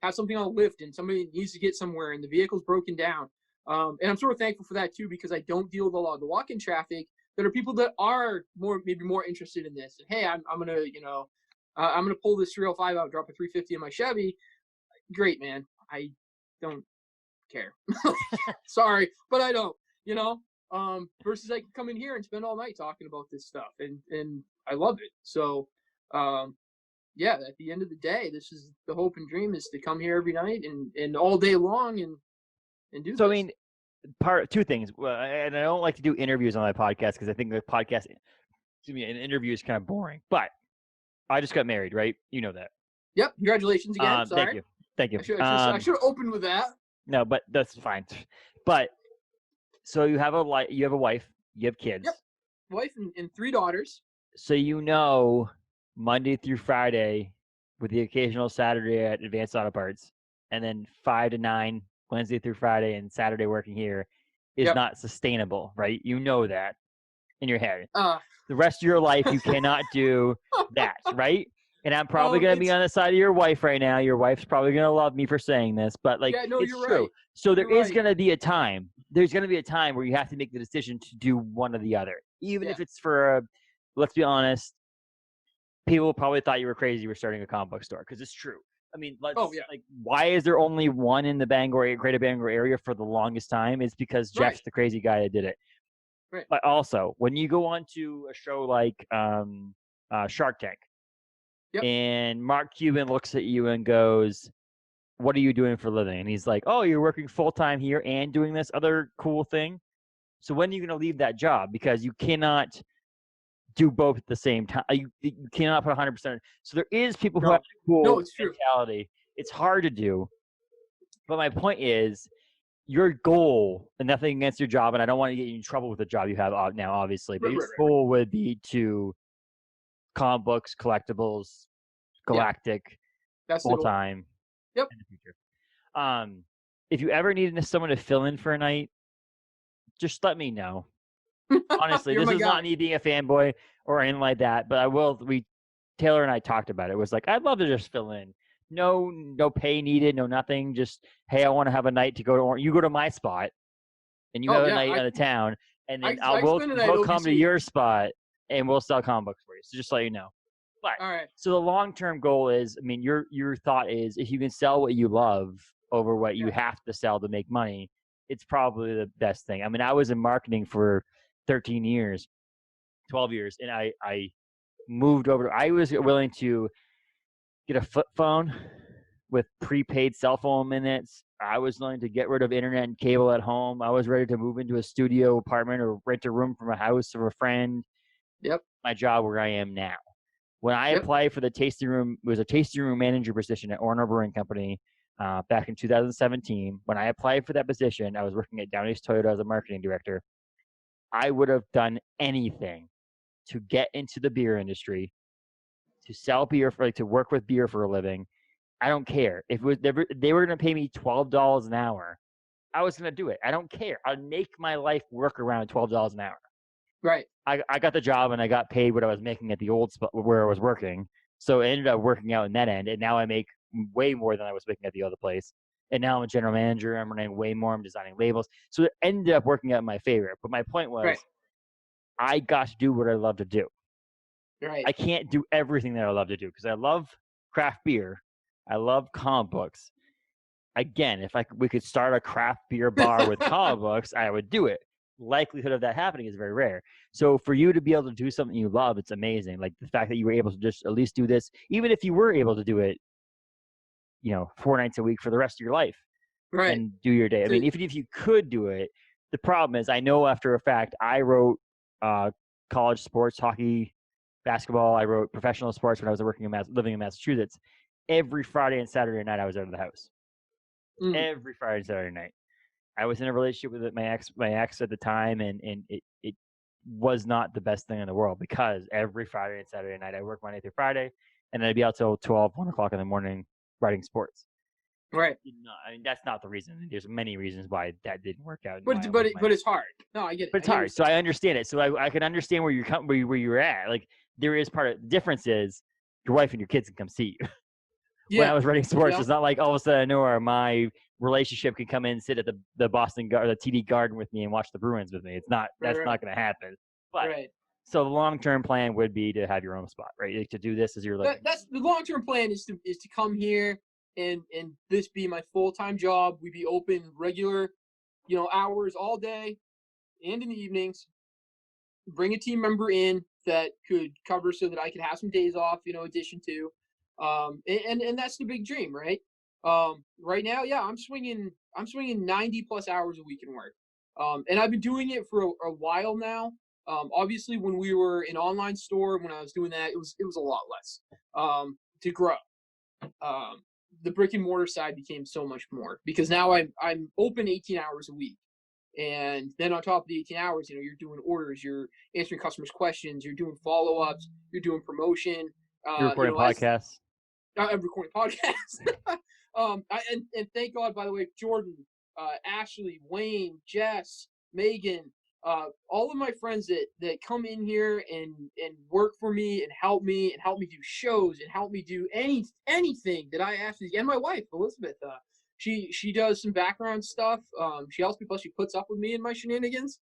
Speaker 2: have something on a lift and somebody needs to get somewhere and the vehicle's broken down. And I'm sort of thankful for that too, because I don't deal with a lot of the walk-in traffic. There are people that are maybe more interested in this. And hey, I'm gonna I'm gonna pull this 305 out, drop a 350 in my Chevy. Great, man. I don't care. Sorry, but I don't. You know, versus I can come in here and spend all night talking about this stuff, and I love it. So, yeah, at the end of the day, this is the hope and dream is to come here every night and all day long and do
Speaker 1: So, I
Speaker 2: this.
Speaker 1: mean, two things. Well, and I don't like to do interviews on my podcast because I think the podcast, excuse me, an interview is kind of boring. But I just got married, right? You know that.
Speaker 2: Yep. Congratulations again. Sorry.
Speaker 1: Thank you. Thank you.
Speaker 2: I should have opened with that.
Speaker 1: No, but that's fine. But so you have a wife, you have kids.
Speaker 2: Yep. Wife and 3 daughters.
Speaker 1: So Monday through Friday, with the occasional Saturday at Advanced Auto Parts, and then 5 to 9 Wednesday through Friday and Saturday working here is not sustainable, right? You know that in your head. The rest of your life, you cannot do that, right? And I'm probably going to be on the side of your wife right now. Your wife's probably going to love me for saying this, but it's true. Right. So there is going to be a time. There's going to be a time where you have to make the decision to do one or the other. Even if it's for, let's be honest, people probably thought you were crazy for starting a comic book store because it's true. I mean, why is there only one in the greater Bangor area for the longest time? It's because Jeff's the crazy guy that did it. Right. But also, when you go on to a show like Shark Tank, and Mark Cuban looks at you and goes, "What are you doing for a living?" And he's like, "Oh, you're working full-time here and doing this other cool thing. So when are you going to leave that job? Because you cannot do both at the same time. You cannot put 100%. So there is people who have cool mentality. It's hard to do. But my point is, your goal, and nothing against your job, and I don't want to get you in trouble with the job you have now, obviously, but your goal would be to comic books, collectibles, Galactic, full time in the future. If you ever needed someone to fill in for a night, just let me know. Honestly, this is not me being a fanboy or anything like that, but I will. Taylor and I talked about it. It was like, I'd love to just fill in. No pay needed, no nothing. Just, hey, I want to have a night to go to. You go to my spot, and you have a night out of town, and then we'll come to your spot, and we'll sell comic books for you. So just let you know. But so the long-term goal is, I mean, your thought is, if you can sell what you love over what you have to sell to make money, it's probably the best thing. I mean, I was in marketing for 13 years, 12 years, and I moved over. I was willing to get a flip phone with prepaid cell phone minutes. I was willing to get rid of internet and cable at home. I was ready to move into a studio apartment or rent a room from a house or a friend.
Speaker 2: Yep.
Speaker 1: My job where I am now. When I applied for the tasting room, it was a tasting room manager position at Orno Brewing Company back in 2017. When I applied for that position, I was working at Down East Toyota as a marketing director. I would have done anything to get into the beer industry, to sell beer, to work with beer for a living. I don't care. If they were going to pay me $12 an hour, I was going to do it. I don't care. I'd make my life work around $12 an hour.
Speaker 2: Right.
Speaker 1: I got the job and I got paid what I was making at the old spot where I was working. So it ended up working out in that end. And now I make way more than I was making at the other place. And now I'm a general manager. I'm running way more. I'm designing labels. So it ended up working out in my favor. But my point was, I got to do what I love to do.
Speaker 2: Right.
Speaker 1: I can't do everything that I love to do because I love craft beer. I love comic books. Again, if we could start a craft beer bar with comic books, I would do it. Likelihood of that happening is very rare. So for you to be able to do something you love, it's amazing. Like the fact that you were able to just at least do this, even if you were able to do it, 4 nights a week for the rest of your life, and do your day. I mean, even if you could do it, the problem is, I know after a fact, I wrote college sports, hockey, basketball. I wrote professional sports when I was living in Massachusetts. Every Friday and Saturday night, I was out of the house. Every Friday and Saturday night. I was in a relationship with my ex at the time, and it was not the best thing in the world because every Friday and Saturday night I worked Monday through Friday, and then I'd be out till 1 o'clock in the morning writing sports.
Speaker 2: Right.
Speaker 1: I mean, that's not the reason. There's many reasons why that didn't work out.
Speaker 2: But it's hard. No, I get it.
Speaker 1: But it's hard. So I understand it. So I can understand where you're at. Like there is part of the difference is your wife and your kids can come see you. When I was writing sports, it's not like all of a sudden I know my relationship can come in and sit at the Boston or the TD Garden with me and watch the Bruins with me. It's not. That's not going to happen. But So the long-term plan would be to have your own spot, right? Like, to do this as your like.
Speaker 2: That's the long term plan is to come here and this be my full time job. We be open regular, hours all day and in the evenings. Bring a team member in that could cover so that I could have some days off, addition to, and that's the big dream, right? Right now, yeah, I'm swinging 90 plus hours a week in work, and I've been doing it for a while now. Obviously, when we were an online store, when I was doing that, it was a lot less to grow. Um, the brick and mortar side became so much more because now I'm open 18 hours a week. And then on top of the 18 hours, you're doing orders, you're answering customers' questions, you're doing follow ups, you're doing promotion.
Speaker 1: You're recording podcasts.
Speaker 2: I'm recording podcasts. And thank God, by the way, Jordan, Ashley, Wayne, Jess, Megan, all of my friends that come in here and work for me and help me do shows and help me do anything that I ask. And my wife, Elizabeth, she does some background stuff. She helps me, plus she puts up with me and my shenanigans.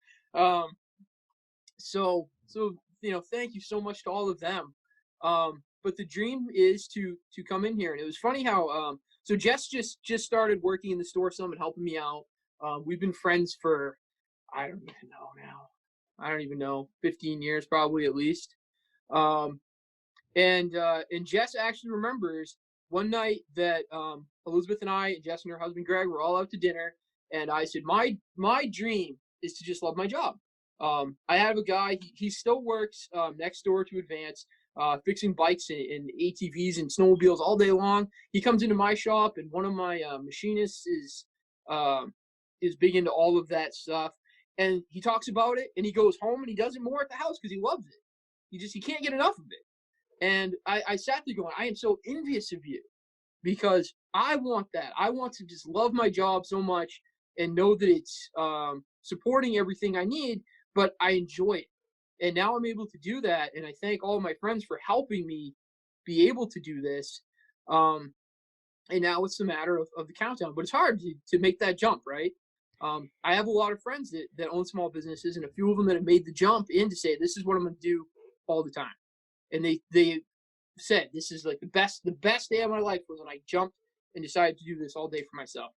Speaker 2: So thank you so much to all of them. But the dream is to come in here, and it was funny how so Jess just started working in the store some and helping me out. We've been friends for I don't even know now. I don't even know, 15 years probably at least. And Jess actually remembers one night that Elizabeth and I and Jess and her husband Greg were all out to dinner, and I said my dream is to just love my job. I have a guy. He still works next door to Advance, fixing bikes and ATVs and snowmobiles all day long. He comes into my shop, and one of my machinists is big into all of that stuff. And he talks about it, and he goes home and he does it more at the house because he loves it. He can't get enough of it. And I sat there going, I am so envious of you because I want that. I want to just love my job so much and know that it's supporting everything I need, but I enjoy it. And now I'm able to do that. And I thank all of my friends for helping me be able to do this. And now it's a matter of the countdown. But it's hard to make that jump, right? I have a lot of friends that own small businesses, and a few of them that have made the jump in to say, this is what I'm going to do all the time. And they said, this is like the best day of my life was when I jumped and decided to do this all day for myself.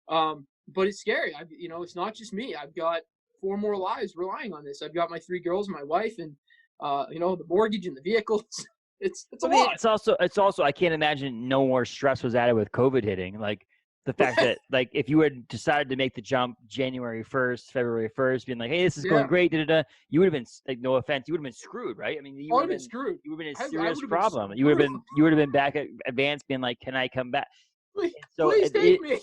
Speaker 2: But it's scary. It's not just me. I've got 4 more lives relying on this. I've got my 3 girls and my wife, and the mortgage and the vehicles. It's a lot.
Speaker 1: It's also I can't imagine no more stress was added with COVID hitting. Like the fact that like if you had decided to make the jump January 1st, February 1st, being like, hey, this is going great, you would have been, like, no offense, you would have been screwed, right? I mean, you would have been screwed. You would have been a serious problem. You would have been back at Advance being like, can I come back?
Speaker 2: Please take me.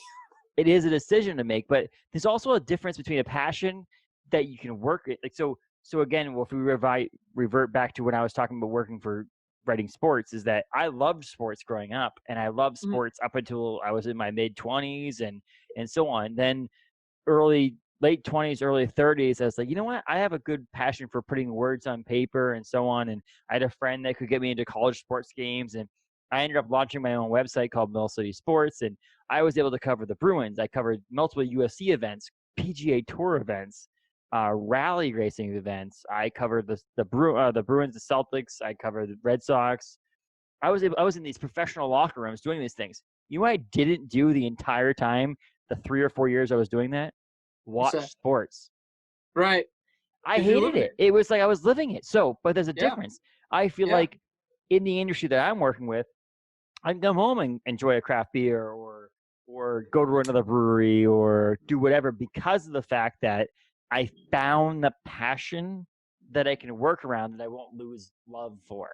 Speaker 1: It is a decision to make, but there's also a difference between a passion that you can work it. Like so again, if we revert back to when I was talking about working for writing sports, is that I loved sports growing up, and I loved sports up until I was in my mid 20s and so on. Then late 20s, early 30s, I was like, you know what? I have a good passion for putting words on paper and so on. And I had a friend that could get me into college sports games, and I ended up launching my own website called Mill City Sports, and I was able to cover the Bruins. I covered multiple UFC events, PGA Tour events, rally racing events. I covered the Bruins, the Celtics. I covered the Red Sox. I was in these professional locker rooms doing these things. You know what I didn't do the entire time, the 3 or 4 years I was doing that? Watch sports.
Speaker 2: Right.
Speaker 1: I hated it. It was like I was living it. So, but there's a difference. I feel like in the industry that I'm working with, I can come home and enjoy a craft beer or go to another brewery or do whatever because of the fact that I found the passion that I can work around that I won't lose love for.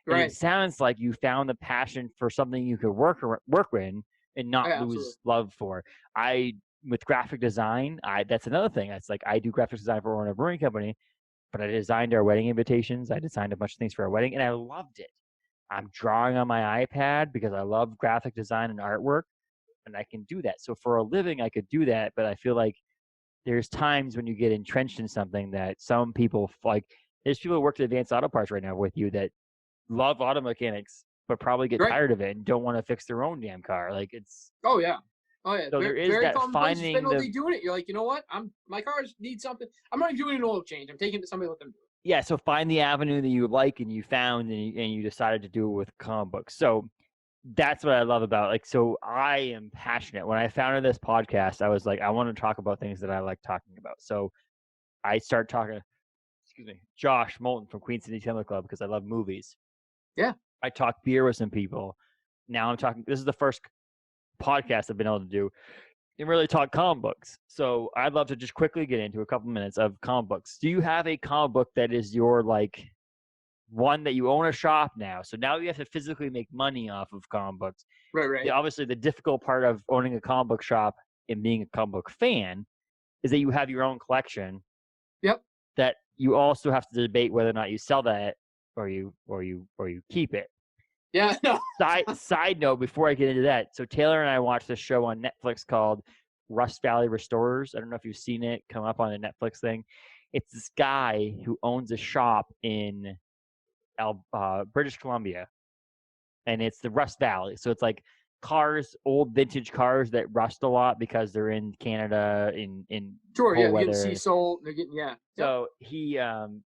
Speaker 1: Right. And it sounds like you found the passion for something you could work in and not lose love for. With graphic design, that's another thing. That's like I do graphic design for a brewing company, but I designed our wedding invitations. I designed a bunch of things for our wedding, and I loved it. I'm drawing on my iPad because I love graphic design and artwork, and I can do that. So for a living, I could do that, but I feel like there's times when you get entrenched in something that some people like. There's people who work at Advanced Auto Parts right now with you that love auto mechanics, but probably get tired of it and don't want to fix their own damn car. Like it's.
Speaker 2: Oh yeah. So
Speaker 1: there is that finding
Speaker 2: doing it. You're like, you know what? My cars need something. I'm not even doing an oil change. I'm taking it to somebody to let them do it.
Speaker 1: yeah, so find the avenue that you like and you found, and you decided to do it with comic books. So that's what I love about, like, so I am passionate. When I founded this podcast, I was like, I want to talk about things that I like talking about. So I start talking, excuse me, Josh Moulton from Queen City Timber Club, because I love movies.
Speaker 2: Yeah.
Speaker 1: I talk beer with some people. Now I'm talking, this is the first podcast I've been able to do and really talk comic books. So I'd love to just quickly get into a couple minutes of comic books. Do you have a comic book that is your, like, one that you own a shop now? So now you have to physically make money off of comic books.
Speaker 2: Right.
Speaker 1: Obviously, the difficult part of owning a comic book shop and being a comic book fan is that you have your own collection.
Speaker 2: Yep.
Speaker 1: That you also have to debate whether or not you sell that or you keep it.
Speaker 2: Yeah. No.
Speaker 1: Side note, before I get into that, so Taylor and I watched this show on Netflix called Rust Valley Restorers. I don't know if you've seen it come up on the Netflix thing. It's this guy who owns a shop in British Columbia, and it's the Rust Valley. So it's like cars, old vintage cars that rust a lot because they're in Canada in
Speaker 2: Sure.
Speaker 1: cold
Speaker 2: Yeah.
Speaker 1: weather.
Speaker 2: Getting sea salt. They're getting
Speaker 1: So he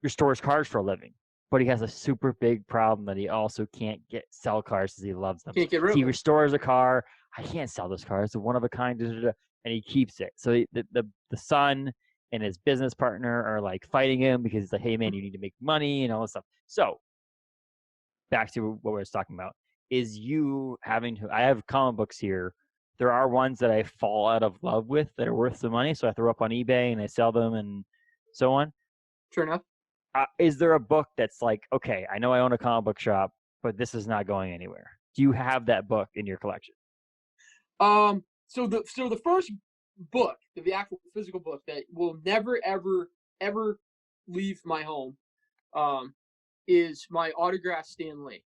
Speaker 1: restores cars for a living, but he has a super big problem that he also can't sell cars because he loves them.
Speaker 2: Can't get rid of
Speaker 1: He
Speaker 2: them.
Speaker 1: restores a car. I can't sell this car. It's a one of a kind, and he keeps it. So the son and his business partner are like fighting him because he's like, hey man, you need to make money and all this stuff. So back to what we were talking about is you having to, I have comic books here. There are ones that I fall out of love with that are worth the money. So I throw up on eBay and I sell them and so on.
Speaker 2: Sure enough.
Speaker 1: Is there a book that's like, okay, I know I own a comic book shop, but this is not going anywhere? Do you have that book in your collection?
Speaker 2: So the first book, the actual physical book that will never ever leave my home, is my autographed Stan Lee.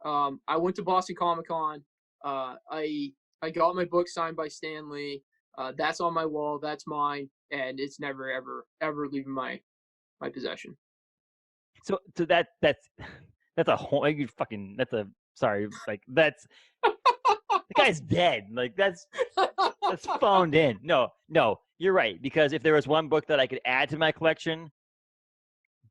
Speaker 2: I went to Boston Comic Con. I got my book signed by Stan Lee. That's on my wall. That's mine, and it's never ever leaving my possession.
Speaker 1: So that's a whole you fucking that's a sorry like that's the guy's dead. Like that's phoned in. No, you're right, because if there was one book that I could add to my collection,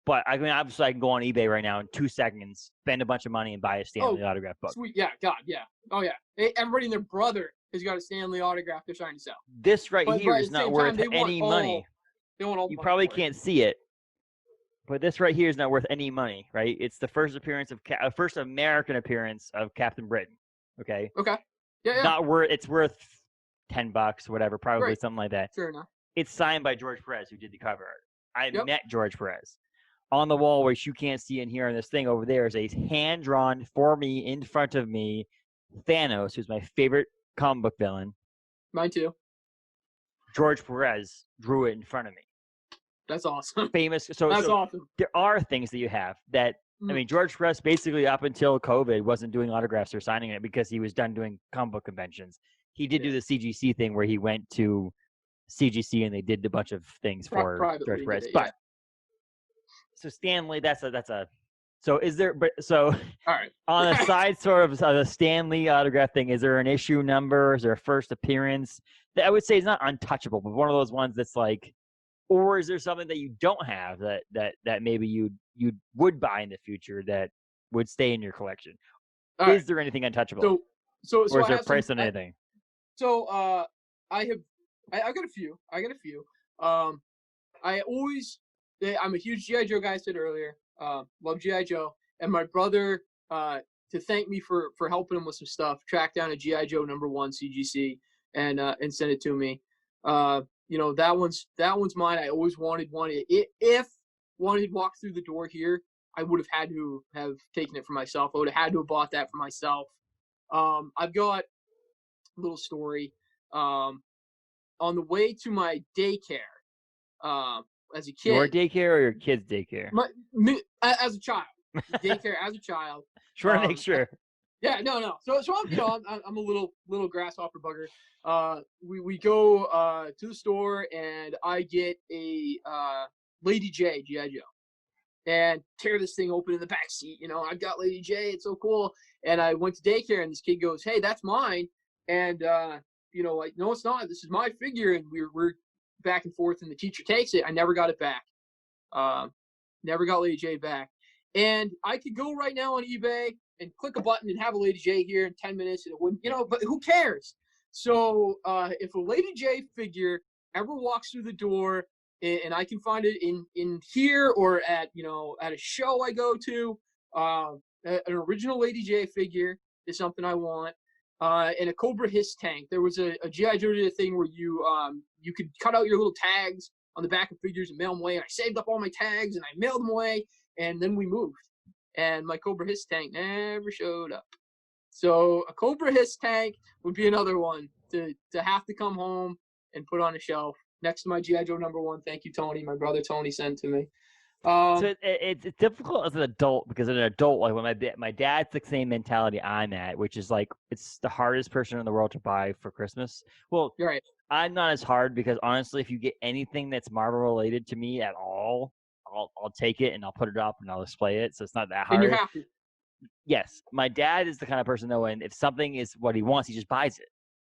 Speaker 1: but I mean obviously I can go on eBay right now in 2 seconds, spend a bunch of money and buy a Stan Lee autograph book.
Speaker 2: Sweet, yeah, God, yeah, oh yeah. Everybody and their brother has got a Stan Lee autograph they're trying to sell.
Speaker 1: This here is not worth any money.
Speaker 2: They want all
Speaker 1: you probably can't see it, but this right here is not worth any money, right? It's the first appearance of first American appearance of Captain Britain. Okay.
Speaker 2: Okay. Yeah.
Speaker 1: Not worth. It's worth $10, whatever, probably something like that.
Speaker 2: Sure enough.
Speaker 1: It's signed by George Perez, who did the cover art. I met George Perez. On the wall, which you can't see in here on this thing over there, is a hand-drawn for me in front of me Thanos, who's my favorite comic book villain.
Speaker 2: Mine too.
Speaker 1: George Perez drew it in front of me.
Speaker 2: That's awesome.
Speaker 1: Famous.
Speaker 2: That's awesome.
Speaker 1: There are things that you have that, I mean, George Perez basically up until COVID wasn't doing autographs or signing it because he was done doing comic book conventions. He did do the CGC thing where he went to CGC and they did a bunch of things for George Perez. But so Stan Lee, that's a. So is there? But so
Speaker 2: all right.
Speaker 1: On the side, sort of the Stan Lee autograph thing, is there an issue number? Is there a first appearance that I would say is not untouchable, but one of those ones that's like, or is there something that you don't have that maybe you would buy in the future that would stay in your collection? Is there anything untouchable?
Speaker 2: So
Speaker 1: or is there a price on anything?
Speaker 2: So I got a few. I'm a huge G.I. Joe guy, I said earlier. Love G.I. Joe. And my brother, to thank me for helping him with some stuff, tracked down a G.I. Joe #1 CGC and sent it to me. That one's mine. I always wanted one. If one had walked through the door here, I would have had to have taken it for myself. I would have had to have bought that for myself. I've got a little story. On the way to my daycare, as a kid.
Speaker 1: Your daycare or your kid's daycare?
Speaker 2: As a child. Daycare as a child.
Speaker 1: Just want to make sure.
Speaker 2: Yeah, no. So I'm a little grasshopper bugger. We go to the store and I get a Lady J G.I. Joe and tear this thing open in the back seat. I've got Lady J. It's so cool. And I went to daycare and this kid goes, "Hey, that's mine." And like, "No, it's not. This is my figure." And we're back and forth and the teacher takes it. I never got it back. Never got Lady J back. And I could go right now on eBay and click a button and have a Lady J here in 10 minutes, and it wouldn't, but who cares? So if a Lady J figure ever walks through the door and I can find it in here or at at a show I go to, an original Lady J figure is something I want. And a Cobra Hiss tank. There was a G.I. Joe did a thing where you could cut out your little tags on the back of figures and mail them away. And I saved up all my tags and I mailed them away. And then we moved. And my Cobra Hiss tank never showed up. So a Cobra Hiss tank would be another one to have to come home and put on a shelf next to my G.I. Joe #1. Thank you, Tony. My brother Tony sent to me.
Speaker 1: So it's difficult as an adult because as an adult, like when my dad's the same mentality I'm at, which is like it's the hardest person in the world to buy for Christmas. Well,
Speaker 2: You're right.
Speaker 1: I'm not as hard because honestly, if you get anything that's Marvel related to me at all, I'll take it and I'll put it up and I'll display it. So it's not that hard.
Speaker 2: And you're happy.
Speaker 1: Yes, my dad is the kind of person though, and if something is what he wants, he just buys it.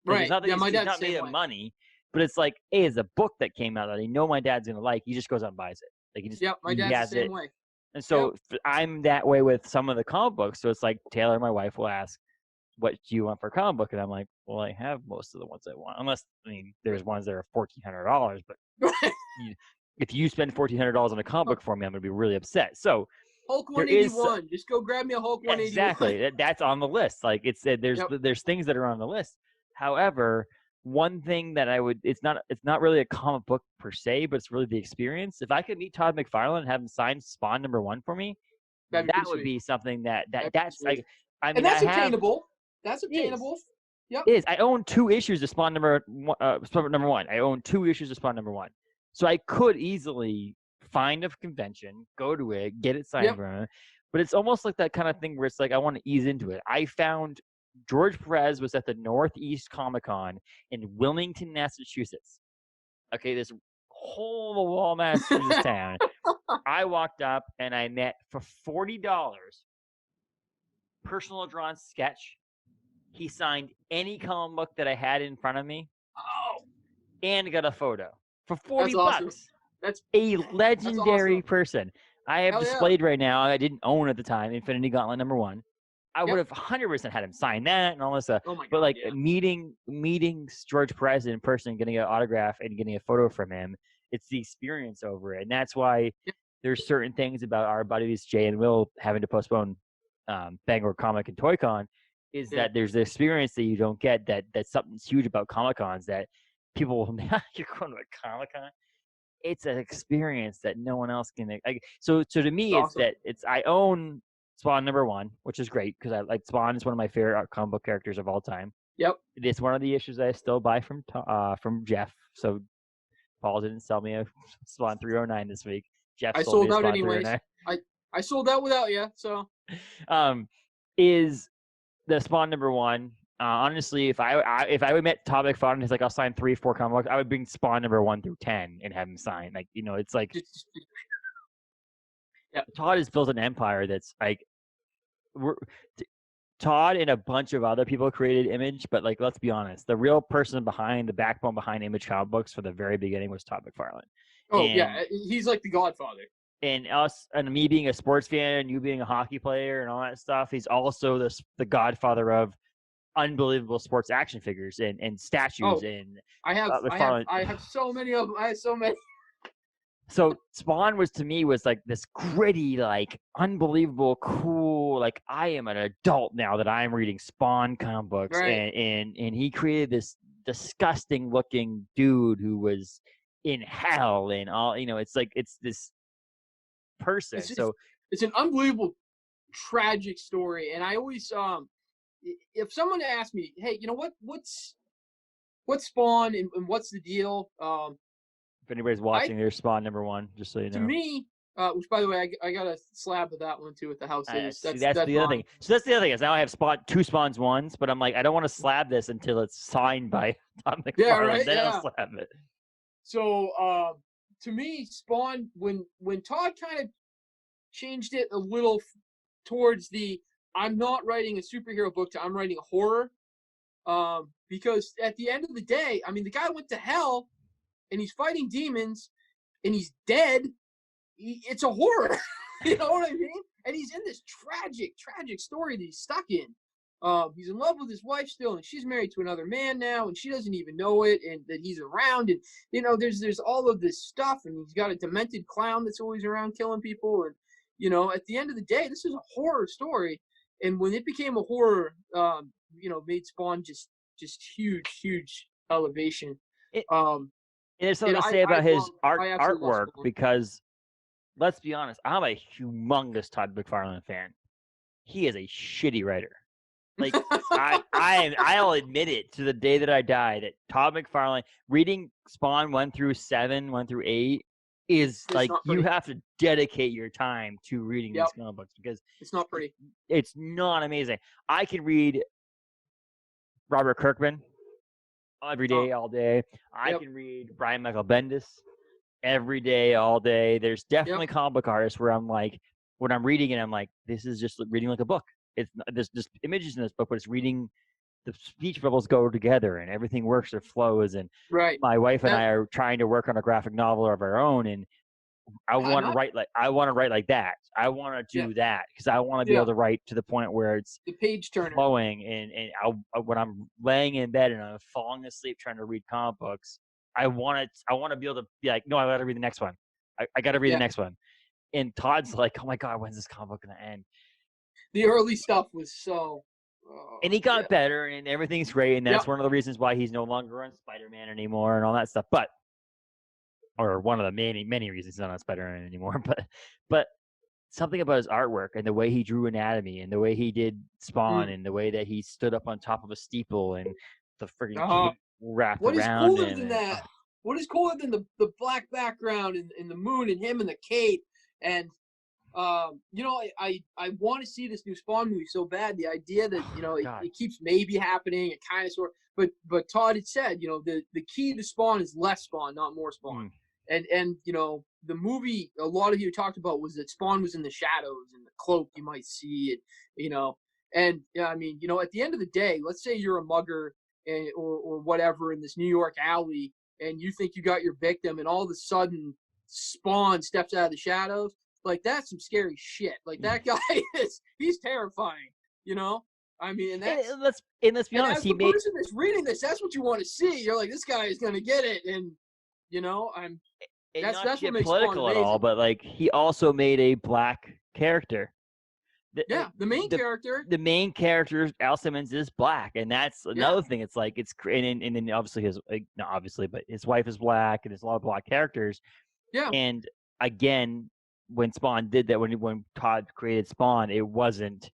Speaker 2: Right. Yeah, my dad's
Speaker 1: not
Speaker 2: the same
Speaker 1: made of
Speaker 2: way.
Speaker 1: money, but it's like, hey, it's a book that came out that I know my dad's gonna like. He just goes out and buys it. Like he just
Speaker 2: my dad's the same way.
Speaker 1: And so I'm that way with some of the comic books. So it's like Taylor, my wife, will ask, "What do you want for a comic book?" And I'm like, "Well, I have most of the ones I want, unless there's ones that are $1,400. But if you spend $1,400 on a comic book for me, I'm gonna be really upset." So
Speaker 2: Hulk 181. Just go grab me a Hulk 181.
Speaker 1: Exactly, that's on the list. Like there's things that are on the list. However, one thing that it's not really a comic book per se, but it's really the experience. If I could meet Todd McFarlane and have him sign Spawn #1 for me, that would be something that's like. I mean,
Speaker 2: and that's obtainable. That's obtainable.
Speaker 1: Yep. It is. I own 2 issues of Spawn #1. I own 2 issues of Spawn #1. So I could easily find a convention, go to it, get it signed from him. But it's almost like that kind of thing where it's like I want to ease into it. I found George Perez was at the Northeast Comic Con in Wilmington, Massachusetts. Okay, this hole-in-the-wall Massachusetts town. I walked up and I met for $40 personal drawn sketch. He signed any comic book that I had in front of me.
Speaker 2: Oh.
Speaker 1: And got a photo for $40.
Speaker 2: That's awesome. That's
Speaker 1: a legendary
Speaker 2: awesome.
Speaker 1: person. I have displayed right now. I didn't own at the time Infinity Gauntlet #1. I would have 100% had him sign that and all this stuff.
Speaker 2: Oh my God,
Speaker 1: but like meeting George Perez in person, getting an autograph and getting a photo from him, it's the experience over it. And that's why there's certain things about our buddies Jay and Will having to postpone Bangor Comic and Toy Con is that there's the experience that you don't get that's something's huge about Comic Cons that people will you're going to a Comic Con. It's an experience that no one else can. So to me, it's that I own Spawn #1, which is great because I like Spawn is one of my favorite comic book characters of all time.
Speaker 2: Yep.
Speaker 1: It's one of the issues I still buy from Jeff. So Paul didn't sell me a Spawn 309 this week. Jeff
Speaker 2: sold out anyways. I sold out without you. So
Speaker 1: is the Spawn #1. Honestly, if I would met Todd McFarlane, he's like, I'll sign 3, 4 comic books. I would bring Spawn #1 through 10 and have him sign. Like, it's like Todd has built an empire that's like Todd and a bunch of other people created Image, but like, let's be honest, the real person behind the backbone behind Image comic books for the very beginning was Todd McFarlane.
Speaker 2: Oh, he's like the godfather.
Speaker 1: And us and me being a sports fan and you being a hockey player and all that stuff, he's also the godfather of unbelievable sports action figures and statues. And
Speaker 2: I have so many of them. I have so many.
Speaker 1: So Spawn was like this gritty, like unbelievable, cool. Like I am an adult now that I'm reading Spawn comic books, and he created this disgusting looking dude who was in hell and all. It's like it's this person.
Speaker 2: It's an unbelievable, tragic story, and I always if someone asked me, hey, what's Spawn and what's the deal?
Speaker 1: If anybody's watching, there's Spawn #1, just so you know.
Speaker 2: To me, which by the way, I got a slab of that one too at the house.
Speaker 1: That's the other thing. So that's the other thing is now I have 2 Spawns 1s, but I'm like I don't want to slab this until it's signed by Tom McFarlane.
Speaker 2: Yeah, right.
Speaker 1: Then I'll slab it.
Speaker 2: So to me, Spawn when Todd kind of changed it a little towards the I'm not writing a superhero book to I'm writing a horror, because at the end of the day, I mean the guy went to hell. And he's fighting demons, and he's dead, it's a horror. You know what I mean? And he's in this tragic story that he's stuck in. He's in love with his wife still, and she's married to another man now, and she doesn't even know it, and that he's around. And there's all of this stuff, and he's got a demented clown that's always around killing people. And at the end of the day, this is a horror story. And when it became a horror, made Spawn just huge elevation.
Speaker 1: It,
Speaker 2: Um,
Speaker 1: there's something to say about his artwork because, let's be honest, I'm a humongous Todd McFarlane fan. He is a shitty writer. Like I'll admit it to the day that I die that Todd McFarlane reading Spawn 1 through 7, 1 through 8 is like you have to dedicate your time to reading these comic books because
Speaker 2: it's not pretty.
Speaker 1: It's not amazing. I can read Robert Kirkman every day, all day. I can read Brian Michael Bendis every day, all day. There's definitely comic book artists where I'm like, when I'm reading it, I'm like, this is just reading like a book. There's just images in this book, but it's reading. The speech bubbles go together, and everything works or flows. And my wife and I are trying to work on a graphic novel of our own, and I want to write like that. I want to do that because I want to be able to write to the point where it's
Speaker 2: the page turner
Speaker 1: flowing. And when I'm laying in bed and I'm falling asleep trying to read comic books, I want to be able to be like, no, I got to read the next one. I got to read the next one. And Todd's like, oh my God, when's this comic book gonna end?
Speaker 2: The early stuff was so.
Speaker 1: And he got better, and everything's great, and that's one of the reasons why he's no longer on Spider-Man anymore, and all that stuff. Or one of the many reasons he's not on Spider-Man anymore. But something about his artwork and the way he drew anatomy, and the way he did Spawn, and the way that he stood up on top of a steeple, and the freaking cape wrapped around.
Speaker 2: What is cooler than that? What is cooler than the black background and the moon and him and the cape and. I want to see this new Spawn movie so bad. The idea that it keeps maybe happening, it kind of sort. But Todd had said, the key to Spawn is less Spawn, not more Spawn. And the movie a lot of you talked about was that Spawn was in the shadows and the cloak you might see it, And I mean, at the end of the day, let's say you're a mugger or whatever in this New York alley, and you think you got your victim, and all of a sudden Spawn steps out of the shadows. Like, that's some scary shit. Like, that guy he's terrifying, I mean, and
Speaker 1: let's be honest.
Speaker 2: As the person that's reading this, that's what you want to see. You're like, this guy is going to get it. And, that's
Speaker 1: not
Speaker 2: what makes
Speaker 1: political at all, but, like, he also made a black character.
Speaker 2: The main character.
Speaker 1: The main character, Al Simmons, is black. And that's another thing. It's like, and then obviously not obviously, but his wife is black, and there's a lot of black characters.
Speaker 2: Yeah.
Speaker 1: And, again, when Spawn did that, when Todd created Spawn, it wasn't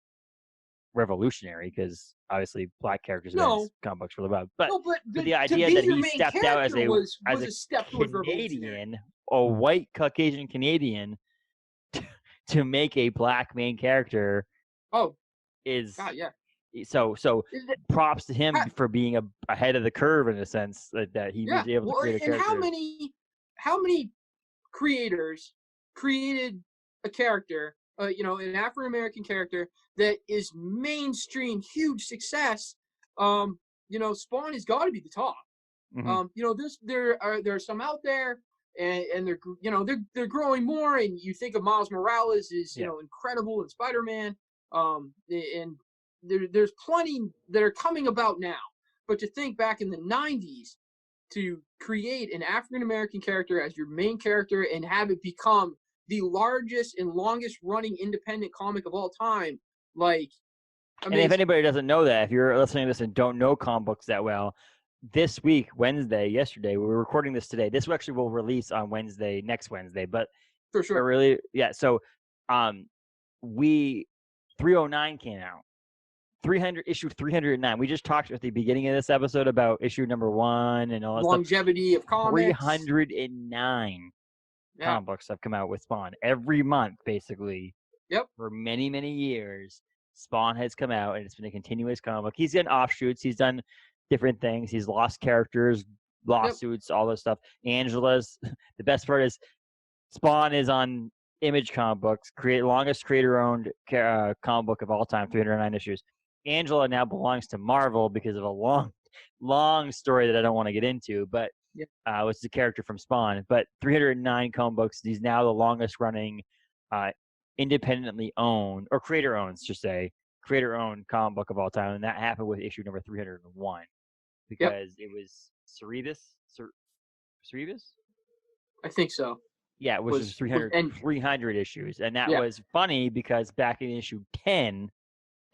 Speaker 1: revolutionary because obviously black characters in comic books really well. But the idea that he stepped out as a
Speaker 2: step
Speaker 1: Canadian, a white Caucasian Canadian, to make a black main character, is so props to him for being ahead of the curve in a sense that he was able to create a character.
Speaker 2: And how many creators created a character, an African-American character that is mainstream, huge success. Spawn has got to be the top. There are some out there, and they're growing more. And you think of Miles Morales is incredible in Spider-Man. And there's plenty that are coming about now. But to think back in the 90s, to create an African-American character as your main character and have it become the largest and longest running independent comic of all time. Like,
Speaker 1: and if anybody doesn't know that, if you're listening to this and don't know comic books that well, this week, yesterday, we were recording this today. This actually will release on next Wednesday, but
Speaker 2: for sure.
Speaker 1: Really, yeah. So, 309 came out. Issue 309. We just talked at the beginning of this episode about issue number 1 and all that
Speaker 2: longevity
Speaker 1: stuff.
Speaker 2: Of comics.
Speaker 1: 309 comic books have come out with Spawn every month, basically.
Speaker 2: Yep.
Speaker 1: For many, many years, Spawn has come out, and it's been a continuous comic book. He's done offshoots. He's done different things. He's lost characters, lawsuits, all this stuff. Angela's. The best part is Spawn is on Image comic books, longest creator-owned comic book of all time, 309 issues. Angela now belongs to Marvel because of a long, long story that I don't want to get into. But which is a character from Spawn. But 309 comic books. He's now the longest running, independently owned or creator owned, should say, creator owned comic book of all time, and that happened with issue number 301
Speaker 2: Yep.
Speaker 1: because it was Cerebus.
Speaker 2: I think so.
Speaker 1: Yeah, which was 300 issues, and that was funny because back in issue 10,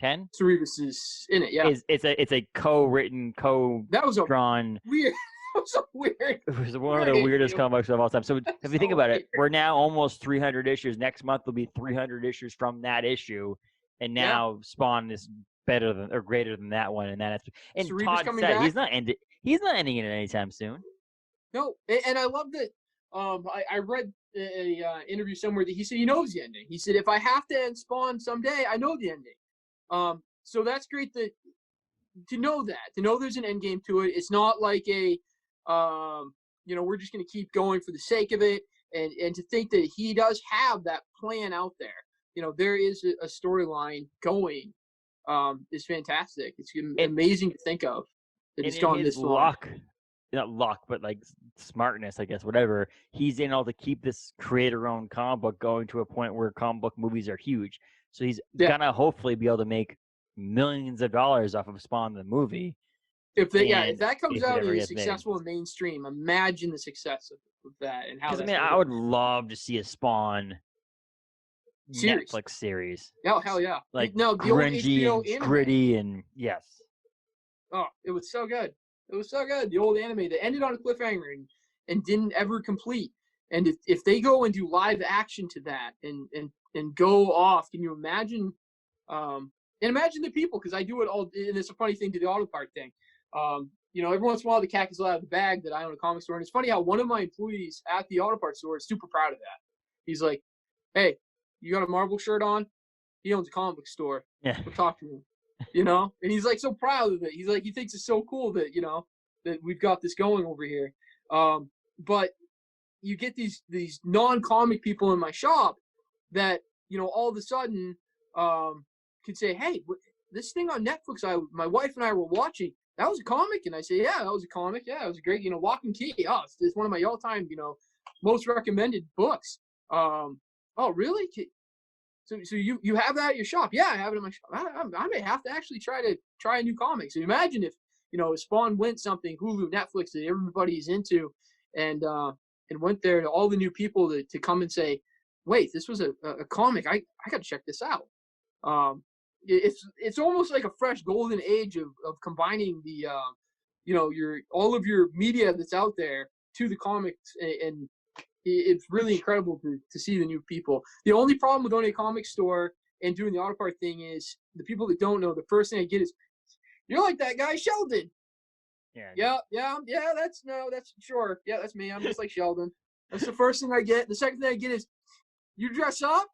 Speaker 2: Cerebus is in it. Yeah,
Speaker 1: it's a co-written, co-drawn.
Speaker 2: Weird. That was so weird.
Speaker 1: It was one of the weirdest comic books of all time. So if you think about it, we're now almost 300 issues. Next month will be 300 issues from that issue, and now Spawn is better than or greater than that one. And Todd said he's not ending it anytime soon.
Speaker 2: No, and I love that. I read a interview somewhere that he said he knows the ending. He said if I have to end Spawn someday, I know the ending. So that's great to know there's an end game to it. It's not like we're just going to keep going for the sake of it, and to think that he does have that plan out there. There is a storyline going. Is fantastic. It's amazing to think of that it's gone this long.
Speaker 1: Not luck, but like smartness, I guess, whatever. He's able to keep this creator-owned comic book going to a point where comic book movies are huge. So he's gonna hopefully be able to make millions of dollars off of Spawn the movie.
Speaker 2: If that comes out and is successful in mainstream, imagine the success of that and how.
Speaker 1: Because I would love to see a Spawn Netflix series.
Speaker 2: Oh hell yeah!
Speaker 1: Like
Speaker 2: the
Speaker 1: grungy
Speaker 2: old HBO
Speaker 1: and gritty and yes.
Speaker 2: Oh, it was so good. It was so good. The old anime that ended on a cliffhanger and didn't ever complete. And if they go and do live action to that and go off, can you imagine? And imagine the people, because I do it all. And it's a funny thing to the auto part thing. Every once in a while the cat gets let out of the bag that I own a comic store, and it's funny how one of my employees at the auto parts store is super proud of that. He's like, "Hey, you got a Marvel shirt on? He owns a comic book store.
Speaker 1: Yeah,
Speaker 2: we'll talk to him." And he's like so proud of it. He's like, he thinks it's so cool that that we've got this going over here. But you get these non-comic people in my shop that all of a sudden could say, "Hey, this thing on Netflix, my wife and I were watching. That was a comic," and I say, "Yeah, that was a comic. Yeah, it was a great, Lock and Key. Oh, it's one of my all-time, most recommended books." Oh, really? So you have that at your shop? Yeah, I have it in my shop. I may have to actually try a new comic. So imagine if Spawn went something Hulu, Netflix that everybody's into, and went there to all the new people to come and say, "Wait, this was a comic. I got to check this out." It's almost like a fresh golden age of combining the all of your media that's out there to the comics, and it's really incredible to see the new people. The only problem with owning a comic store and doing the auto part thing is the people that don't know, the first thing I get is, "You're like that guy Sheldon." Yeah, that's sure. Yeah, that's me. I'm just like Sheldon. That's the first thing I get. The second thing I get is, "You dress up?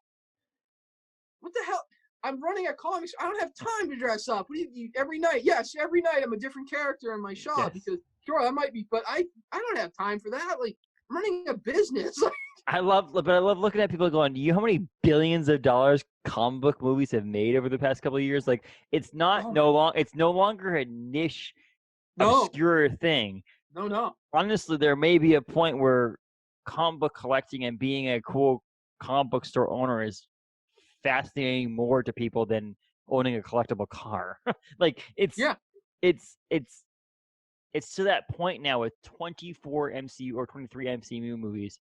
Speaker 2: What the hell? I'm running a comics. I don't have time to dress up. What do you every night?" Yes, every night I'm a different character in my shop because sure that might be, but I don't have time for that. Like, I'm running a business.
Speaker 1: I love looking at people going, "Do you know how many billions of dollars comic book movies have made over the past couple of years?" Like, it's not it's no longer a niche, obscure thing.
Speaker 2: No.
Speaker 1: Honestly, there may be a point where comic book collecting and being a cool comic book store owner is fascinating more to people than owning a collectible car. Like, it's to that point now with 24 MCU or 23 MCU movies,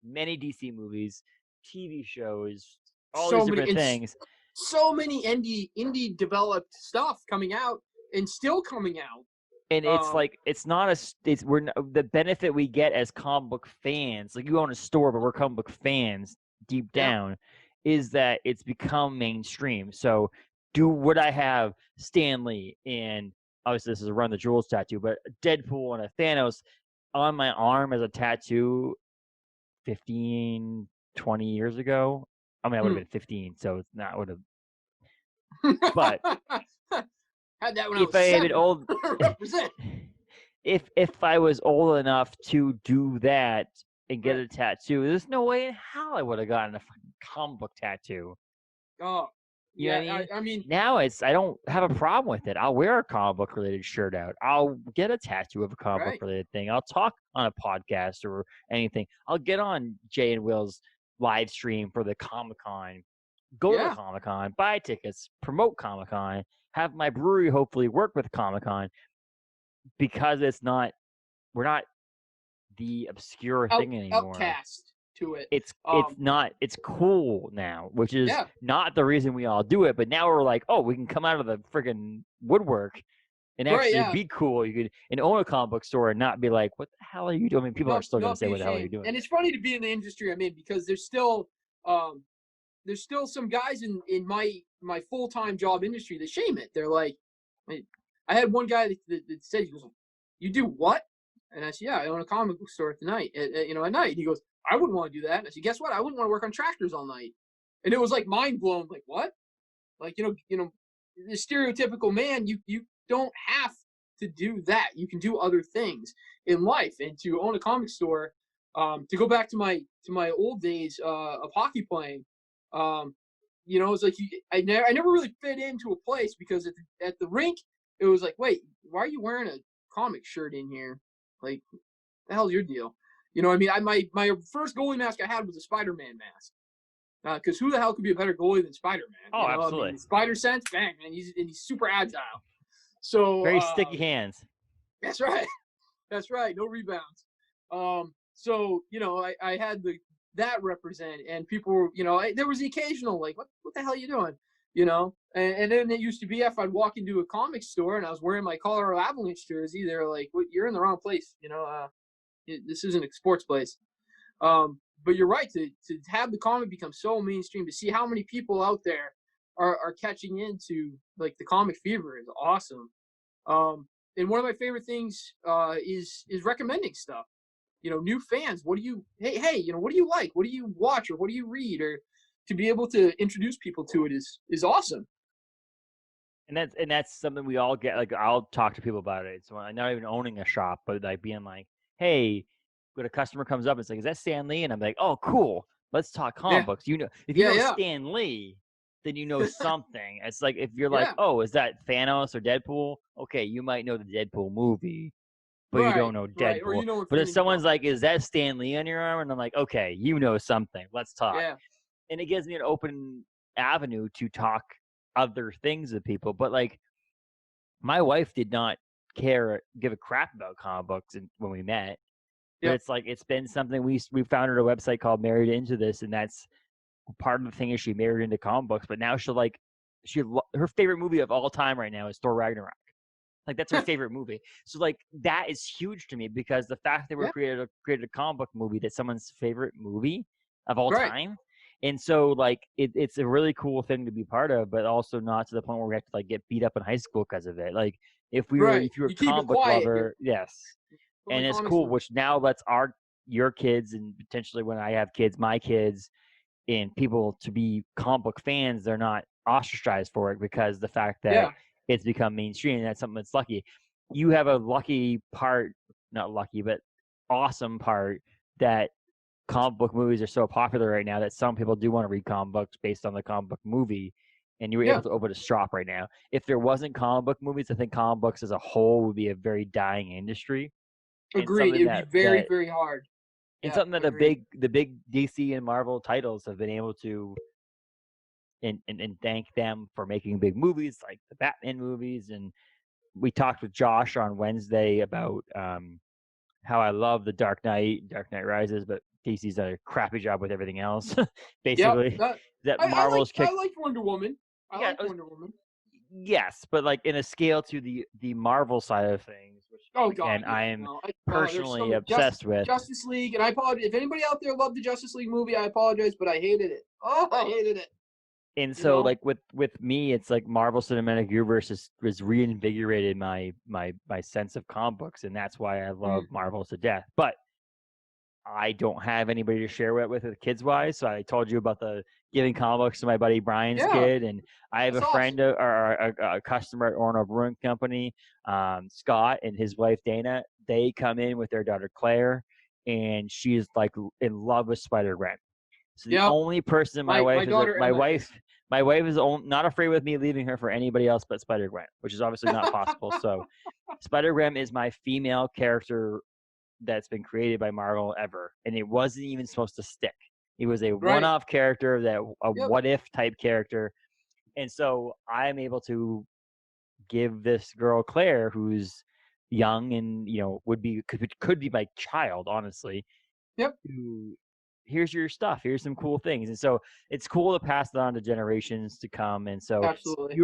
Speaker 1: many DC movies, TV shows, all these different things.
Speaker 2: So many indie developed stuff coming out and still coming out.
Speaker 1: And it's like the benefit we get as comic book fans, like you own a store, but we're comic book fans deep down, is that it's become mainstream. So would I have Stan Lee and obviously this is a Run the Jewels tattoo, but Deadpool and a Thanos on my arm as a tattoo 15, 20 years ago? I mean, I would have been 15, so it's not would have. But
Speaker 2: had that when I was 7.
Speaker 1: Old, if I was old enough to do that and get a tattoo, there's no way in hell I would have gotten a fucking comic book tattoo.
Speaker 2: Oh,
Speaker 1: You know what I
Speaker 2: Yeah,
Speaker 1: mean?
Speaker 2: I mean,
Speaker 1: Now I don't have a problem with it. I'll wear a comic book related shirt out. I'll get a tattoo of a comic book
Speaker 2: right?
Speaker 1: related thing. I'll talk on a podcast or anything. I'll get on Jay and Will's live stream for the Comic Con, go to the
Speaker 2: Yeah,
Speaker 1: Comic Con, buy tickets, promote Comic Con, have my brewery hopefully work with Comic Con because we're not the obscure thing anymore.
Speaker 2: outcast to it.
Speaker 1: It's not it's cool now, which is
Speaker 2: Yeah,
Speaker 1: not the reason we all do it, but now we're like, oh, we can come out of the friggin' woodwork and
Speaker 2: right.
Speaker 1: actually
Speaker 2: Yeah,
Speaker 1: be cool. You could and own a comic book store and not be like, what the hell are you doing? I mean, people are
Speaker 2: not
Speaker 1: still gonna
Speaker 2: not
Speaker 1: say,
Speaker 2: be
Speaker 1: what the hell are you
Speaker 2: ashamed.
Speaker 1: doing?
Speaker 2: And it's funny to be in the industry I'm in because um there's still some guys in my full time job industry that shame it. They're like, I had one guy that said, he goes, "You do what?" And I said, "Yeah, I own a comic book store at night. At night." And he goes, "I wouldn't want to do that." And I said, "Guess what? I wouldn't want to work on tractors all night." And it was like mind blown. Like what? Like the stereotypical man. You don't have to do that. You can do other things in life. And to own a comic store, to go back to my old days of hockey playing, um, it's like I never really fit into a place because at the rink it was like, wait, why are you wearing a comic shirt in here? Like, the hell's your deal? You know what I mean? My first goalie mask I had was a Spider-Man mask. Because who the hell could be a better goalie than Spider-Man?
Speaker 1: Oh,
Speaker 2: I mean,
Speaker 1: absolutely.
Speaker 2: Spider sense, bang, man, he's super agile. So
Speaker 1: Very sticky hands.
Speaker 2: that's right. That's right. No rebounds. So I had that represent, and people were, there was the occasional like, what the hell are you doing? And then it used to be if I'd walk into a comic store and I was wearing my Colorado Avalanche jersey, they're like, you're in the wrong place. This isn't a sports place. But you're right, to have the comic become so mainstream, to see how many people out there are catching into like the comic fever is awesome. And one of my favorite things is recommending stuff. New fans. What do you hey? What do you like? What do you watch or what do you read? Or to be able to introduce people to it is awesome.
Speaker 1: And that's something we all get. Like I'll talk to people about it. So I'm not even owning a shop, but like being like, hey, when a customer comes up, it's like, is that Stan Lee? And I'm like, oh, cool. Let's talk comic
Speaker 2: Yeah,
Speaker 1: books. If you
Speaker 2: yeah,
Speaker 1: know
Speaker 2: yeah,
Speaker 1: Stan Lee, then you know something. It's like if you're like,
Speaker 2: yeah.
Speaker 1: oh, is that Thanos or Deadpool? Okay, you might know the Deadpool movie, but you don't
Speaker 2: Right,
Speaker 1: know
Speaker 2: right. Or
Speaker 1: Deadpool. But if
Speaker 2: Infinity
Speaker 1: someone's
Speaker 2: Gauntlet.
Speaker 1: like, is that Stan Lee on your arm? And I'm like, okay, you know something. Let's talk.
Speaker 2: Yeah,
Speaker 1: And it gives me an open avenue to talk other things with people. But like my wife did not give a crap about comic books when we met, but
Speaker 2: yep.
Speaker 1: it's like it's been something we founded a website called Married Into This, and that's part of the thing is she married into comic books, but now her favorite movie of all time right now is Thor Ragnarok. Like that's her favorite movie. So like that is huge to me because the fact that we
Speaker 2: Yeah,
Speaker 1: created a comic book movie that's someone's favorite movie of all
Speaker 2: right.
Speaker 1: time. And so like it's a really cool thing to be part of, but also not to the point where we have to like get beat up in high school because of it. Like if
Speaker 2: Right.
Speaker 1: you were
Speaker 2: You
Speaker 1: a
Speaker 2: keep it
Speaker 1: comic book
Speaker 2: quiet. You're
Speaker 1: lover, yes.
Speaker 2: putting
Speaker 1: And
Speaker 2: the
Speaker 1: it's
Speaker 2: comics
Speaker 1: cool,
Speaker 2: away.
Speaker 1: which now lets your kids and potentially when I have kids, my kids and people to be comic book fans, they're not ostracized for it because the fact that
Speaker 2: Yeah,
Speaker 1: it's become mainstream and that's something that's lucky. You have a lucky part, not lucky, but awesome part that comic book movies are so popular right now that some people do want to read comic books based on the comic book movie. And you were
Speaker 2: yeah.
Speaker 1: able to open a shop right now. If there wasn't comic book movies, I think comic books as a whole would be a very dying industry and
Speaker 2: Agreed. It
Speaker 1: something
Speaker 2: would be very,
Speaker 1: that
Speaker 2: very hard.
Speaker 1: and
Speaker 2: Yeah,
Speaker 1: something that
Speaker 2: agreed.
Speaker 1: the big DC and Marvel titles have been able to and thank them for making big movies like the Batman movies. And we talked with Josh on Wednesday about how I love the Dark Knight Rises, but DC's done a crappy job with everything else.
Speaker 2: Yep.
Speaker 1: Basically, that
Speaker 2: I like
Speaker 1: Marvel's
Speaker 2: I
Speaker 1: kicked.
Speaker 2: like Wonder Woman. I
Speaker 1: Yeah,
Speaker 2: like Wonder Woman.
Speaker 1: yes, but like in a scale to the Marvel side of things, which
Speaker 2: Oh God,
Speaker 1: again
Speaker 2: yeah.
Speaker 1: I am
Speaker 2: No, there's so
Speaker 1: personally
Speaker 2: many
Speaker 1: obsessed with.
Speaker 2: Justice League, and I apologize if anybody out there loved the Justice League movie. I apologize, but I hated it. Oh, I hated it.
Speaker 1: And
Speaker 2: You
Speaker 1: so
Speaker 2: know.
Speaker 1: like with me it's like Marvel Cinematic Universe has reinvigorated my sense of comic books, and that's why I love
Speaker 2: Mm.
Speaker 1: Marvel to death. But I don't have anybody to share it with kids wise, so I told you about the giving comic books to my buddy Brian's
Speaker 2: Yeah,
Speaker 1: kid. And I have
Speaker 2: that's
Speaker 1: a friend
Speaker 2: awesome.
Speaker 1: or a customer at Orno Brewing Company, Scott, and his wife Dana. They come in with their daughter Claire, and she's like in love with Spider-Gwen. So the
Speaker 2: Yep.
Speaker 1: only person
Speaker 2: My daughter
Speaker 1: my
Speaker 2: Emma
Speaker 1: wife
Speaker 2: is.
Speaker 1: My wife is not afraid with me leaving her for anybody else but Spider-Gwen, which is obviously not possible. So Spider-Gwen is my female character that's been created by Marvel ever, and it wasn't even supposed to stick. It was a
Speaker 2: Right.
Speaker 1: one-off character, that a
Speaker 2: Yep.
Speaker 1: what-if type character, and so I'm able to give this girl Claire, who's young and could be my child, honestly.
Speaker 2: Yep.
Speaker 1: To here's your stuff. Here's some cool things, and so it's cool to pass it on to generations to come. And so
Speaker 2: Absolutely.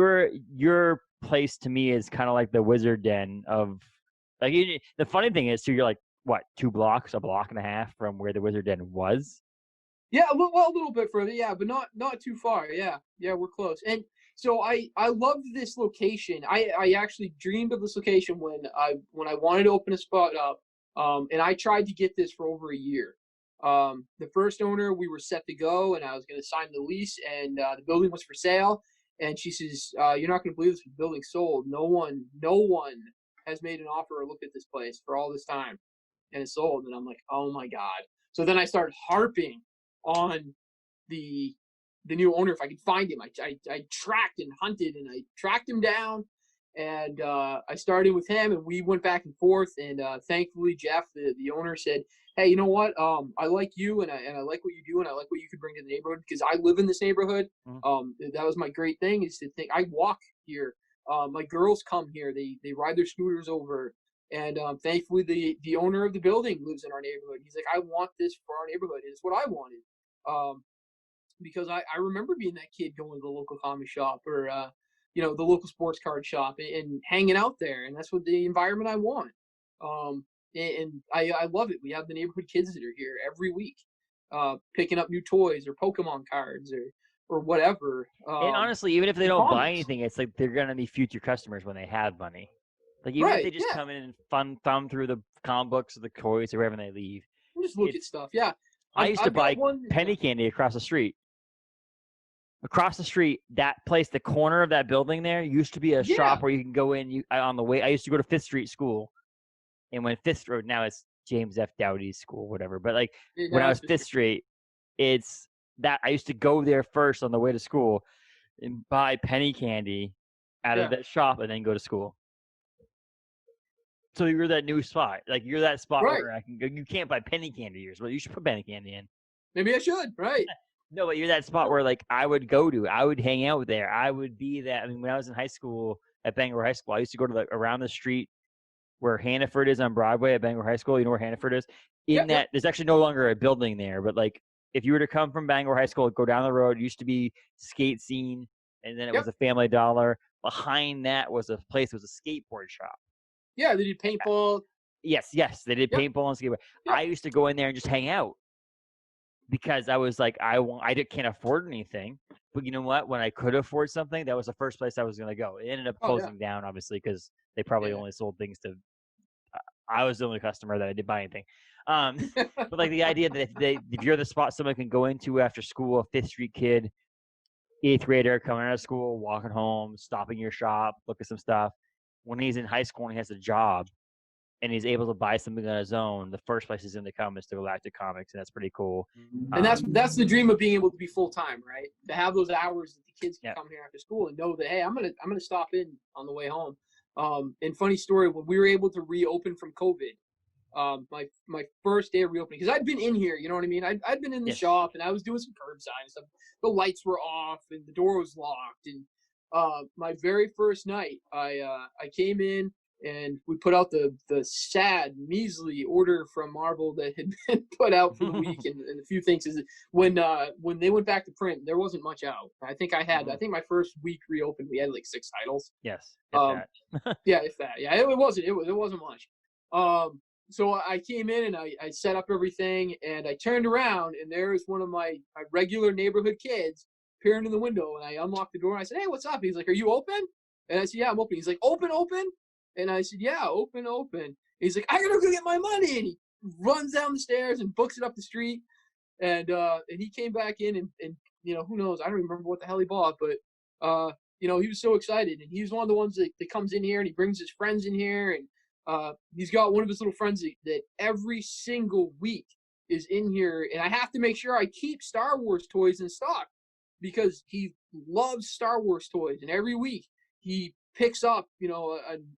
Speaker 1: your place to me is kind of like the wizard den of like. The funny thing is, too, you're like what, a block and a half from where the wizard den was.
Speaker 2: Yeah, a little bit further, yeah, but not too far. Yeah, yeah, we're close. And so I loved this location. I actually dreamed of this location when I wanted to open a spot up. And I tried to get this for over a year. The first owner, we were set to go, and I was going to sign the lease, and the building was for sale. And she says, "You're not going to believe this, but the building's sold. No one has made an offer or looked at this place for all this time, and it's sold." And I'm like, "Oh my god!" So then I started harping on the new owner if I could find him. I tracked and hunted, and I tracked him down, and I started with him, and we went back and forth. And thankfully, Jeff, the owner, said, "Hey, you know what? I like you, and I like what you do, and I like what you could bring to the neighborhood because I live in this neighborhood."
Speaker 1: Mhm.
Speaker 2: That was my great thing, is to think I walk here. My girls come here. They ride their scooters over. And thankfully, the owner of the building lives in our neighborhood. He's like, "I want this for our neighborhood. It's what I wanted." Um, because I remember being that kid going to the local comic shop or the local sports card shop and hanging out there, and that's what the environment I want. Um, and I love it. We have the neighborhood kids that are here every week, picking up new toys or Pokemon cards or whatever.
Speaker 1: And honestly, even if they
Speaker 2: And
Speaker 1: don't buy
Speaker 2: comics.
Speaker 1: anything, it's like they're gonna be future customers when they have money. Like even if they
Speaker 2: Right?
Speaker 1: just
Speaker 2: Yeah.
Speaker 1: come in and thumb through the comic books or the toys or wherever they leave.
Speaker 2: And just look at
Speaker 1: It's
Speaker 2: stuff. Yeah.
Speaker 1: I
Speaker 2: I've
Speaker 1: used to
Speaker 2: I've got
Speaker 1: buy
Speaker 2: one. Yeah.
Speaker 1: penny candy across the street. Across the street, that place, the corner of that building there used to be a
Speaker 2: Yeah.
Speaker 1: shop where you can go in. On the way, I used to go to Fifth Street School, and when Fifth Road, now it's James F. Dowdy's school, whatever. But like when I
Speaker 2: Now
Speaker 1: was
Speaker 2: it's
Speaker 1: Fifth
Speaker 2: just
Speaker 1: Street, it's that I used to go there first on the way to school and buy penny candy out of
Speaker 2: yeah.
Speaker 1: that shop and then go to school. So you're that new spot. Like you're that spot
Speaker 2: Right.
Speaker 1: where I can go. You can't buy penny candy yours, but you should put penny candy in.
Speaker 2: Maybe I should. Right.
Speaker 1: No, but you're that spot where like I would go to. I would hang out there. I would be that. I mean, when I was in high school at Bangor High School, I used to go to around the street where Hannaford is on Broadway at Bangor High School. You know where Hannaford is? In
Speaker 2: Yep. Yep.
Speaker 1: that, there's actually no longer a building there, but like if you were to come from Bangor High School, go down the road, it used to be skate scene, and then it was
Speaker 2: Yep.
Speaker 1: a Family Dollar. Behind that was a place, was a skateboard shop.
Speaker 2: Yeah. They did paintball.
Speaker 1: Yes, they did
Speaker 2: Yep.
Speaker 1: paintball and skateboard.
Speaker 2: Yep.
Speaker 1: I used to go in there and just hang out because I was like, can't afford anything. But you know what? When I could afford something, that was the first place I was going to go. It ended up
Speaker 2: Oh yeah.
Speaker 1: closing down, obviously, because they probably
Speaker 2: Yeah.
Speaker 1: only sold things to. I was the only customer that I did buy anything. But like the idea that if you're the spot someone can go into after school, a Fifth Street kid, eighth grader coming out of school, walking home, stopping your shop, look at some stuff. When he's in high school and he has a job, and he's able to buy something on his own, the first place he's going to come is to Galactic Comics, and that's pretty cool.
Speaker 2: And that's the dream of being able to be full time, right? To have those hours that the kids can
Speaker 1: Yeah.
Speaker 2: come here after school and know that, hey, I'm gonna stop in on the way home. And funny story, when we were able to reopen from COVID, my first day of reopening, because I'd been in here, you know what I mean? I'd been in the
Speaker 1: Yes.
Speaker 2: shop and I was doing some curbside and stuff. The lights were off and the door was locked. And my very first night, I came in and we put out the sad, measly order from Marvel that had been put out for the week, and a few things is when they went back to print, there wasn't much out. I think my first week reopened, we had like 6 titles.
Speaker 1: Yes.
Speaker 2: That. Yeah, if that. Yeah, it wasn't much. So I came in and I set up everything, and I turned around and there was one of my regular neighborhood kids peering in the window, and I unlocked the door and I said, "Hey, what's up?" He's like, "Are you open?" And I said, "Yeah, I'm open." He's like, "Open, open?" And I said, "Yeah, open, open." And he's like, "I gotta go get my money," and he runs down the stairs and books it up the street. And he came back in and who knows? I don't remember what the hell he bought, but he was so excited, and he's one of the ones that comes in here and he brings his friends in here, and he's got one of his little friends that every single week is in here, and I have to make sure I keep Star Wars toys in stock because he loves Star Wars toys, and every week he picks up,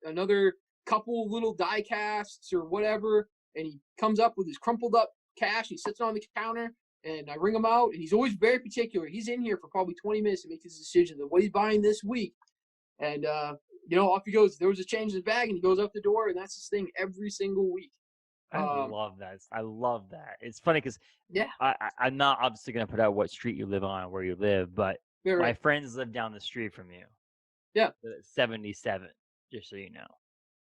Speaker 2: another couple little die casts or whatever, and he comes up with his crumpled up cash. He sits on the counter, and I ring him out, and he's always very particular. He's in here for probably 20 minutes to make his decision of what he's buying this week, and off he goes. There was a change in his bag, and he goes out the door, and that's his thing every single week.
Speaker 1: I love that. I love that. It's funny because
Speaker 2: Yeah,
Speaker 1: I'm not obviously going to put out what street you live on or where you live, but
Speaker 2: yeah,
Speaker 1: my
Speaker 2: right.
Speaker 1: friends live down the street from you.
Speaker 2: Yeah,
Speaker 1: 77, just so you know.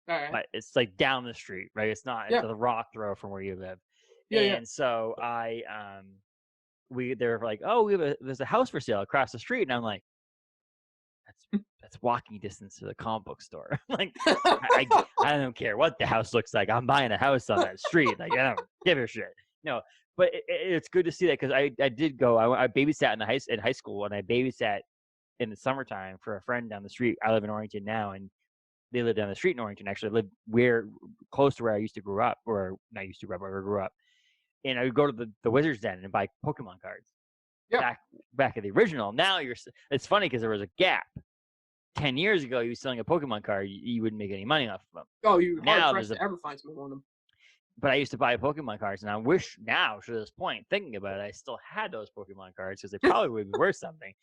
Speaker 2: all right.
Speaker 1: But it's like down the street, right? It's not. It's
Speaker 2: Yeah,
Speaker 1: a rock throw from where you live.
Speaker 2: yeah, yeah.
Speaker 1: And so they're like, oh, there's a house for sale across the street, and I'm like, that's walking distance to the comic book store. Like, I don't care what the house looks like. I'm buying a house on that street. Like, I don't give a shit. No, but it's good to see that because I did go. I babysat in high school, and I babysat in the summertime for a friend down the street. I live in Orrington now, and they live down the street in Orrington. Actually, I live close to where I used to grow up, or not used to grow up, where I grew up. And I would go to the Wizard's Den and buy Pokemon cards.
Speaker 2: Yeah.
Speaker 1: Back at the original. Now it's funny because there was a gap. 10 years ago, you were selling a Pokemon card, you wouldn't make any money off of them.
Speaker 2: Oh, you hard pressed to ever find someone one of them.
Speaker 1: But I used to buy Pokemon cards, and I wish now, to this point, thinking about it, I still had those Pokemon cards because they probably would be worth something,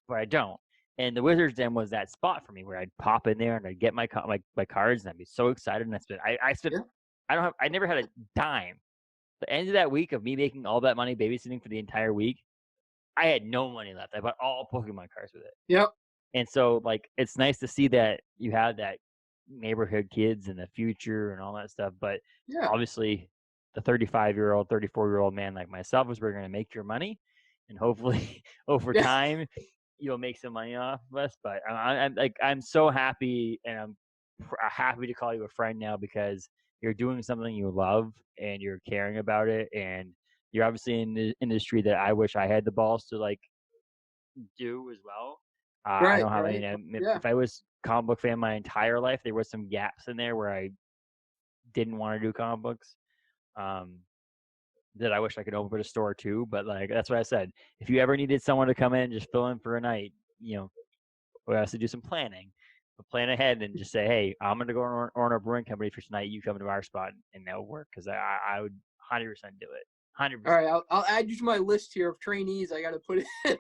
Speaker 1: but I don't. And the Wizard's Den was that spot for me where I'd pop in there and I'd get my cards, and I'd be so excited. And I never had a dime. The end of that week of me making all that money babysitting for the entire week, I had no money left. I bought all Pokemon cards with it.
Speaker 2: Yep.
Speaker 1: And so, like, it's nice to see that you have that neighborhood kids in the future and all that stuff. But obviously, the 35-year-old, 34-year-old man like myself is where you're going to make your money. And hopefully, over time, you'll make some money off of us. But I'm so happy, and I'm happy to call you a friend now because you're doing something you love and you're caring about it. And you're obviously in the industry that I wish I had the balls to, like, do as well. I don't have any. If I was a comic book fan my entire life, there was some gaps in there where I didn't want to do comic books. That I wish I could open a store too. But like that's what I said. If you ever needed someone to come in and just fill in for a night, we have to do some planning. But plan ahead and just say, hey, I'm gonna go on a brewing company for tonight. You come to our spot, and that'll work because I would 100% do it. 100%.
Speaker 2: All right, I'll add you to my list here of trainees. I got to put it.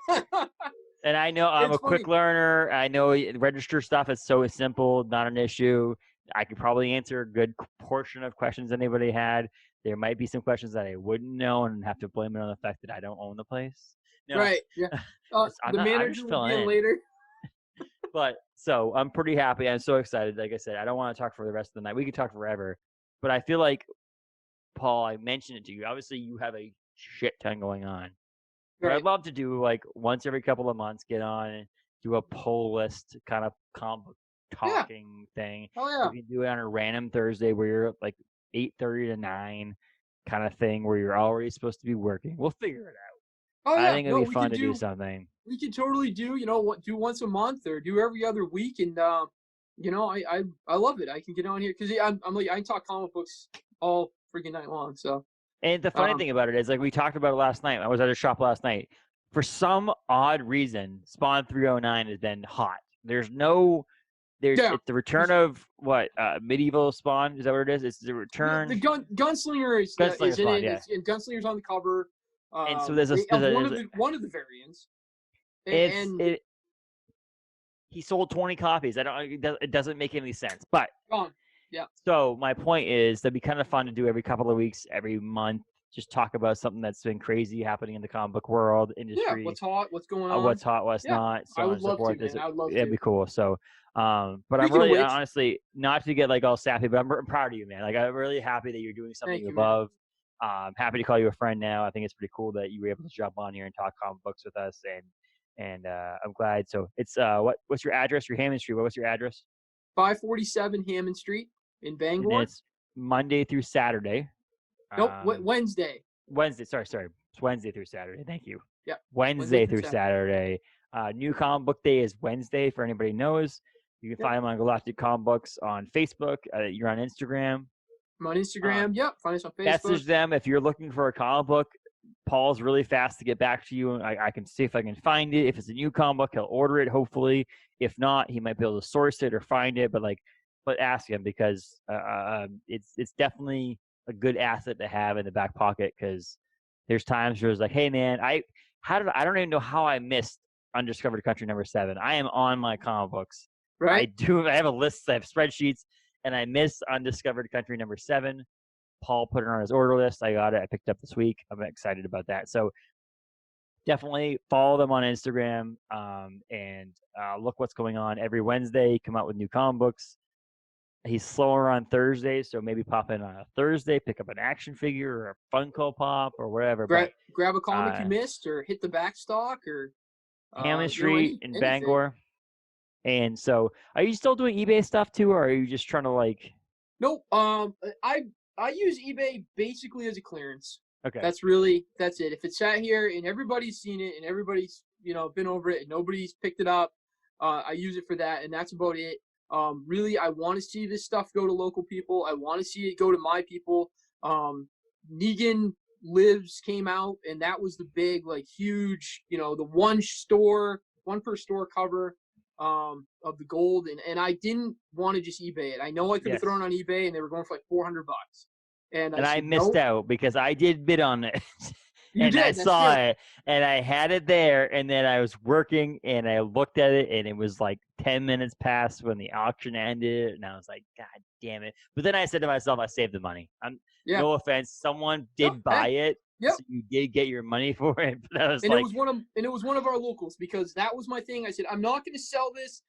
Speaker 1: And I know I'm a quick learner. I know register stuff is so simple, not an issue. I could probably answer a good portion of questions anybody had. There might be some questions that I wouldn't know and have to blame it on the fact that I don't own the place. No,
Speaker 2: right. Yeah. The manager will be in later.
Speaker 1: But so I'm pretty happy. I'm so excited. Like I said, I don't want to talk for the rest of the night. We could talk forever. But I feel like, Paul, I mentioned it to you. Obviously, you have a shit ton going on. But I'd love to do like once every couple of months, get on and do a poll list kind of comic talking thing.
Speaker 2: Oh yeah.
Speaker 1: We can do it on a random Thursday where you're like 8:30 to 9 kind of thing where you're already supposed to be working. We'll figure it out.
Speaker 2: Oh yeah.
Speaker 1: I think it'll be fun to do something.
Speaker 2: We could totally do, do once a month or do every other week, and I love it. I can get on here because I'm like I can talk comic books all freaking night long. So.
Speaker 1: And the funny thing about it is, like we talked about it last night. I was at a shop last night. For some odd reason, Spawn 309 has been hot. It's the return of what medieval Spawn. Is that what it is? It's the return.
Speaker 2: The Gunslinger is in
Speaker 1: Spawn,
Speaker 2: it. And Gunslinger's on the cover.
Speaker 1: And so there's
Speaker 2: one of the variants.
Speaker 1: He sold 20 copies. It doesn't make any sense, but.
Speaker 2: Yeah.
Speaker 1: So my point is that'd be kind of fun to do every couple of weeks, every month. Just talk about something that's been crazy happening in the comic book world, industry.
Speaker 2: Yeah, what's hot, what's going on.
Speaker 1: What's hot, what's not. So
Speaker 2: I would love to, man. I would love to.
Speaker 1: It'd be cool. So, but I'm really, honestly, not to get like all sappy, but I'm proud of you, man. Like I'm really happy that you're doing something you love. Happy to call you a friend now. I think it's pretty cool that you were able to jump on here and talk comic books with us, and I'm glad. So it's what's your address? Your Hammond Street. What's your address?
Speaker 2: 547 Hammond Street. In Bangor?
Speaker 1: And it's Monday through Saturday.
Speaker 2: Nope, Wednesday.
Speaker 1: Wednesday, sorry. It's Wednesday through Saturday. Thank you.
Speaker 2: Yeah.
Speaker 1: Wednesday through Saturday. New Comic Book Day is Wednesday, for anybody who knows. You can find them on Galactic Comic Books on Facebook. You're on Instagram.
Speaker 2: I'm on Instagram. Find us on Facebook.
Speaker 1: Message them if you're looking for a comic book. Paul's really fast to get back to you. I can see if I can find it. If it's a new comic book, he'll order it, hopefully. If not, he might be able to source it or find it. But ask him, because it's definitely a good asset to have in the back pocket, because there's times where it's like, hey man, I don't even know how I missed Undiscovered Country #7. I am on my comic books.
Speaker 2: Right?
Speaker 1: I have a list, I have spreadsheets, and I missed Undiscovered Country #7. Paul put it on his order list. I got it. I picked it up this week. I'm excited about that. So definitely follow them on Instagram, and look what's going on. Every Wednesday, come out with new comic books. He's slower on Thursdays, so maybe pop in on a Thursday, pick up an action figure or a Funko Pop or whatever.
Speaker 2: Grab a comic you missed, or hit the back stock, or
Speaker 1: Hammond Street in
Speaker 2: anything.
Speaker 1: Bangor. And so, are you still doing eBay stuff too, or are you just trying to like?
Speaker 2: Nope. I use eBay basically as a clearance.
Speaker 1: Okay.
Speaker 2: That's it. If it's sat here and everybody's seen it and everybody's been over it and nobody's picked it up, I use it for that, and that's about it. Really, I want to see this stuff go to local people. I want to see it go to my people. Negan Lives came out, and that was the big, like, huge, the one per store cover of the gold, and I didn't want to just eBay it. I know I could have thrown it on eBay, and they were going for like $400, and I said,
Speaker 1: missed
Speaker 2: nope.
Speaker 1: out because I did bid on it.
Speaker 2: You did.
Speaker 1: I saw it, and I had it there, and then I was working, and I looked at it, and it was like 10 minutes past when the auction ended, and I was like, God damn it. But then I said to myself, I saved the money. No offense, someone did buy it, so you did get your money for it. But I was
Speaker 2: it was one of our locals, because that was my thing. I said, I'm not going to sell this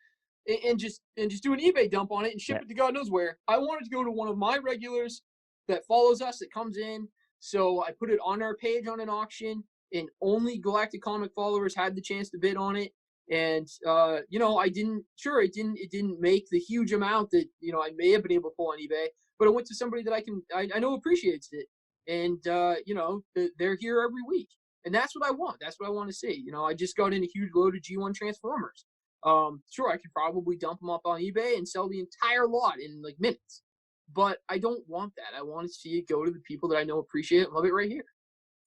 Speaker 2: and just do an eBay dump on it and ship it to God knows where. I wanted to go to one of my regulars that follows us, that comes in. So I put it on our page on an auction, and only Galactic Comic followers had the chance to bid on it. And it didn't make the huge amount that I may have been able to pull on eBay, but it went to somebody that I know appreciates it, and they're here every week, and that's what I want. That's what I want to see. I just got in a huge load of G1 Transformers. Sure, I could probably dump them up on eBay and sell the entire lot in like minutes. But I don't want that. I want to see it go to the people that I know appreciate it and love it right here.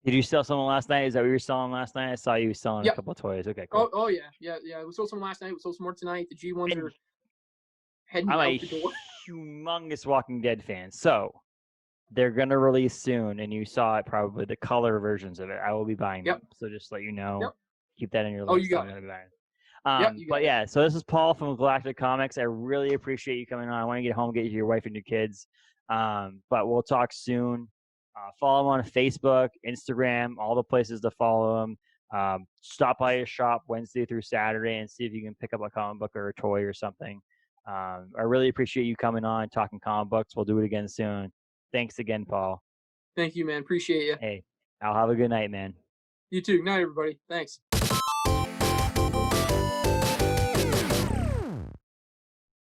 Speaker 1: Did you sell someone last night? Is that what you were selling last night? I saw you selling a couple of toys. Okay, cool.
Speaker 2: Oh yeah. We sold some last night. We sold some more tonight. The G1s are heading out the door.
Speaker 1: Humongous Walking Dead fan. So they're gonna release soon, and you saw it probably, the color versions of it. I will be buying them. So just let you know. Keep that in your list.
Speaker 2: Oh, you got it.
Speaker 1: So this is Paul from Galactic Comics. I really appreciate you coming on. I want to get home, get you your wife and your kids. But we'll talk soon. Follow him on Facebook, Instagram, all the places to follow him. Stop by his shop Wednesday through Saturday and see if you can pick up a comic book or a toy or something. I really appreciate you coming on, talking comic books. We'll do it again soon. Thanks again, Paul.
Speaker 2: Thank you, man. Appreciate you.
Speaker 1: Hey, I'll have a good night, man.
Speaker 2: You too. Good night, everybody. Thanks.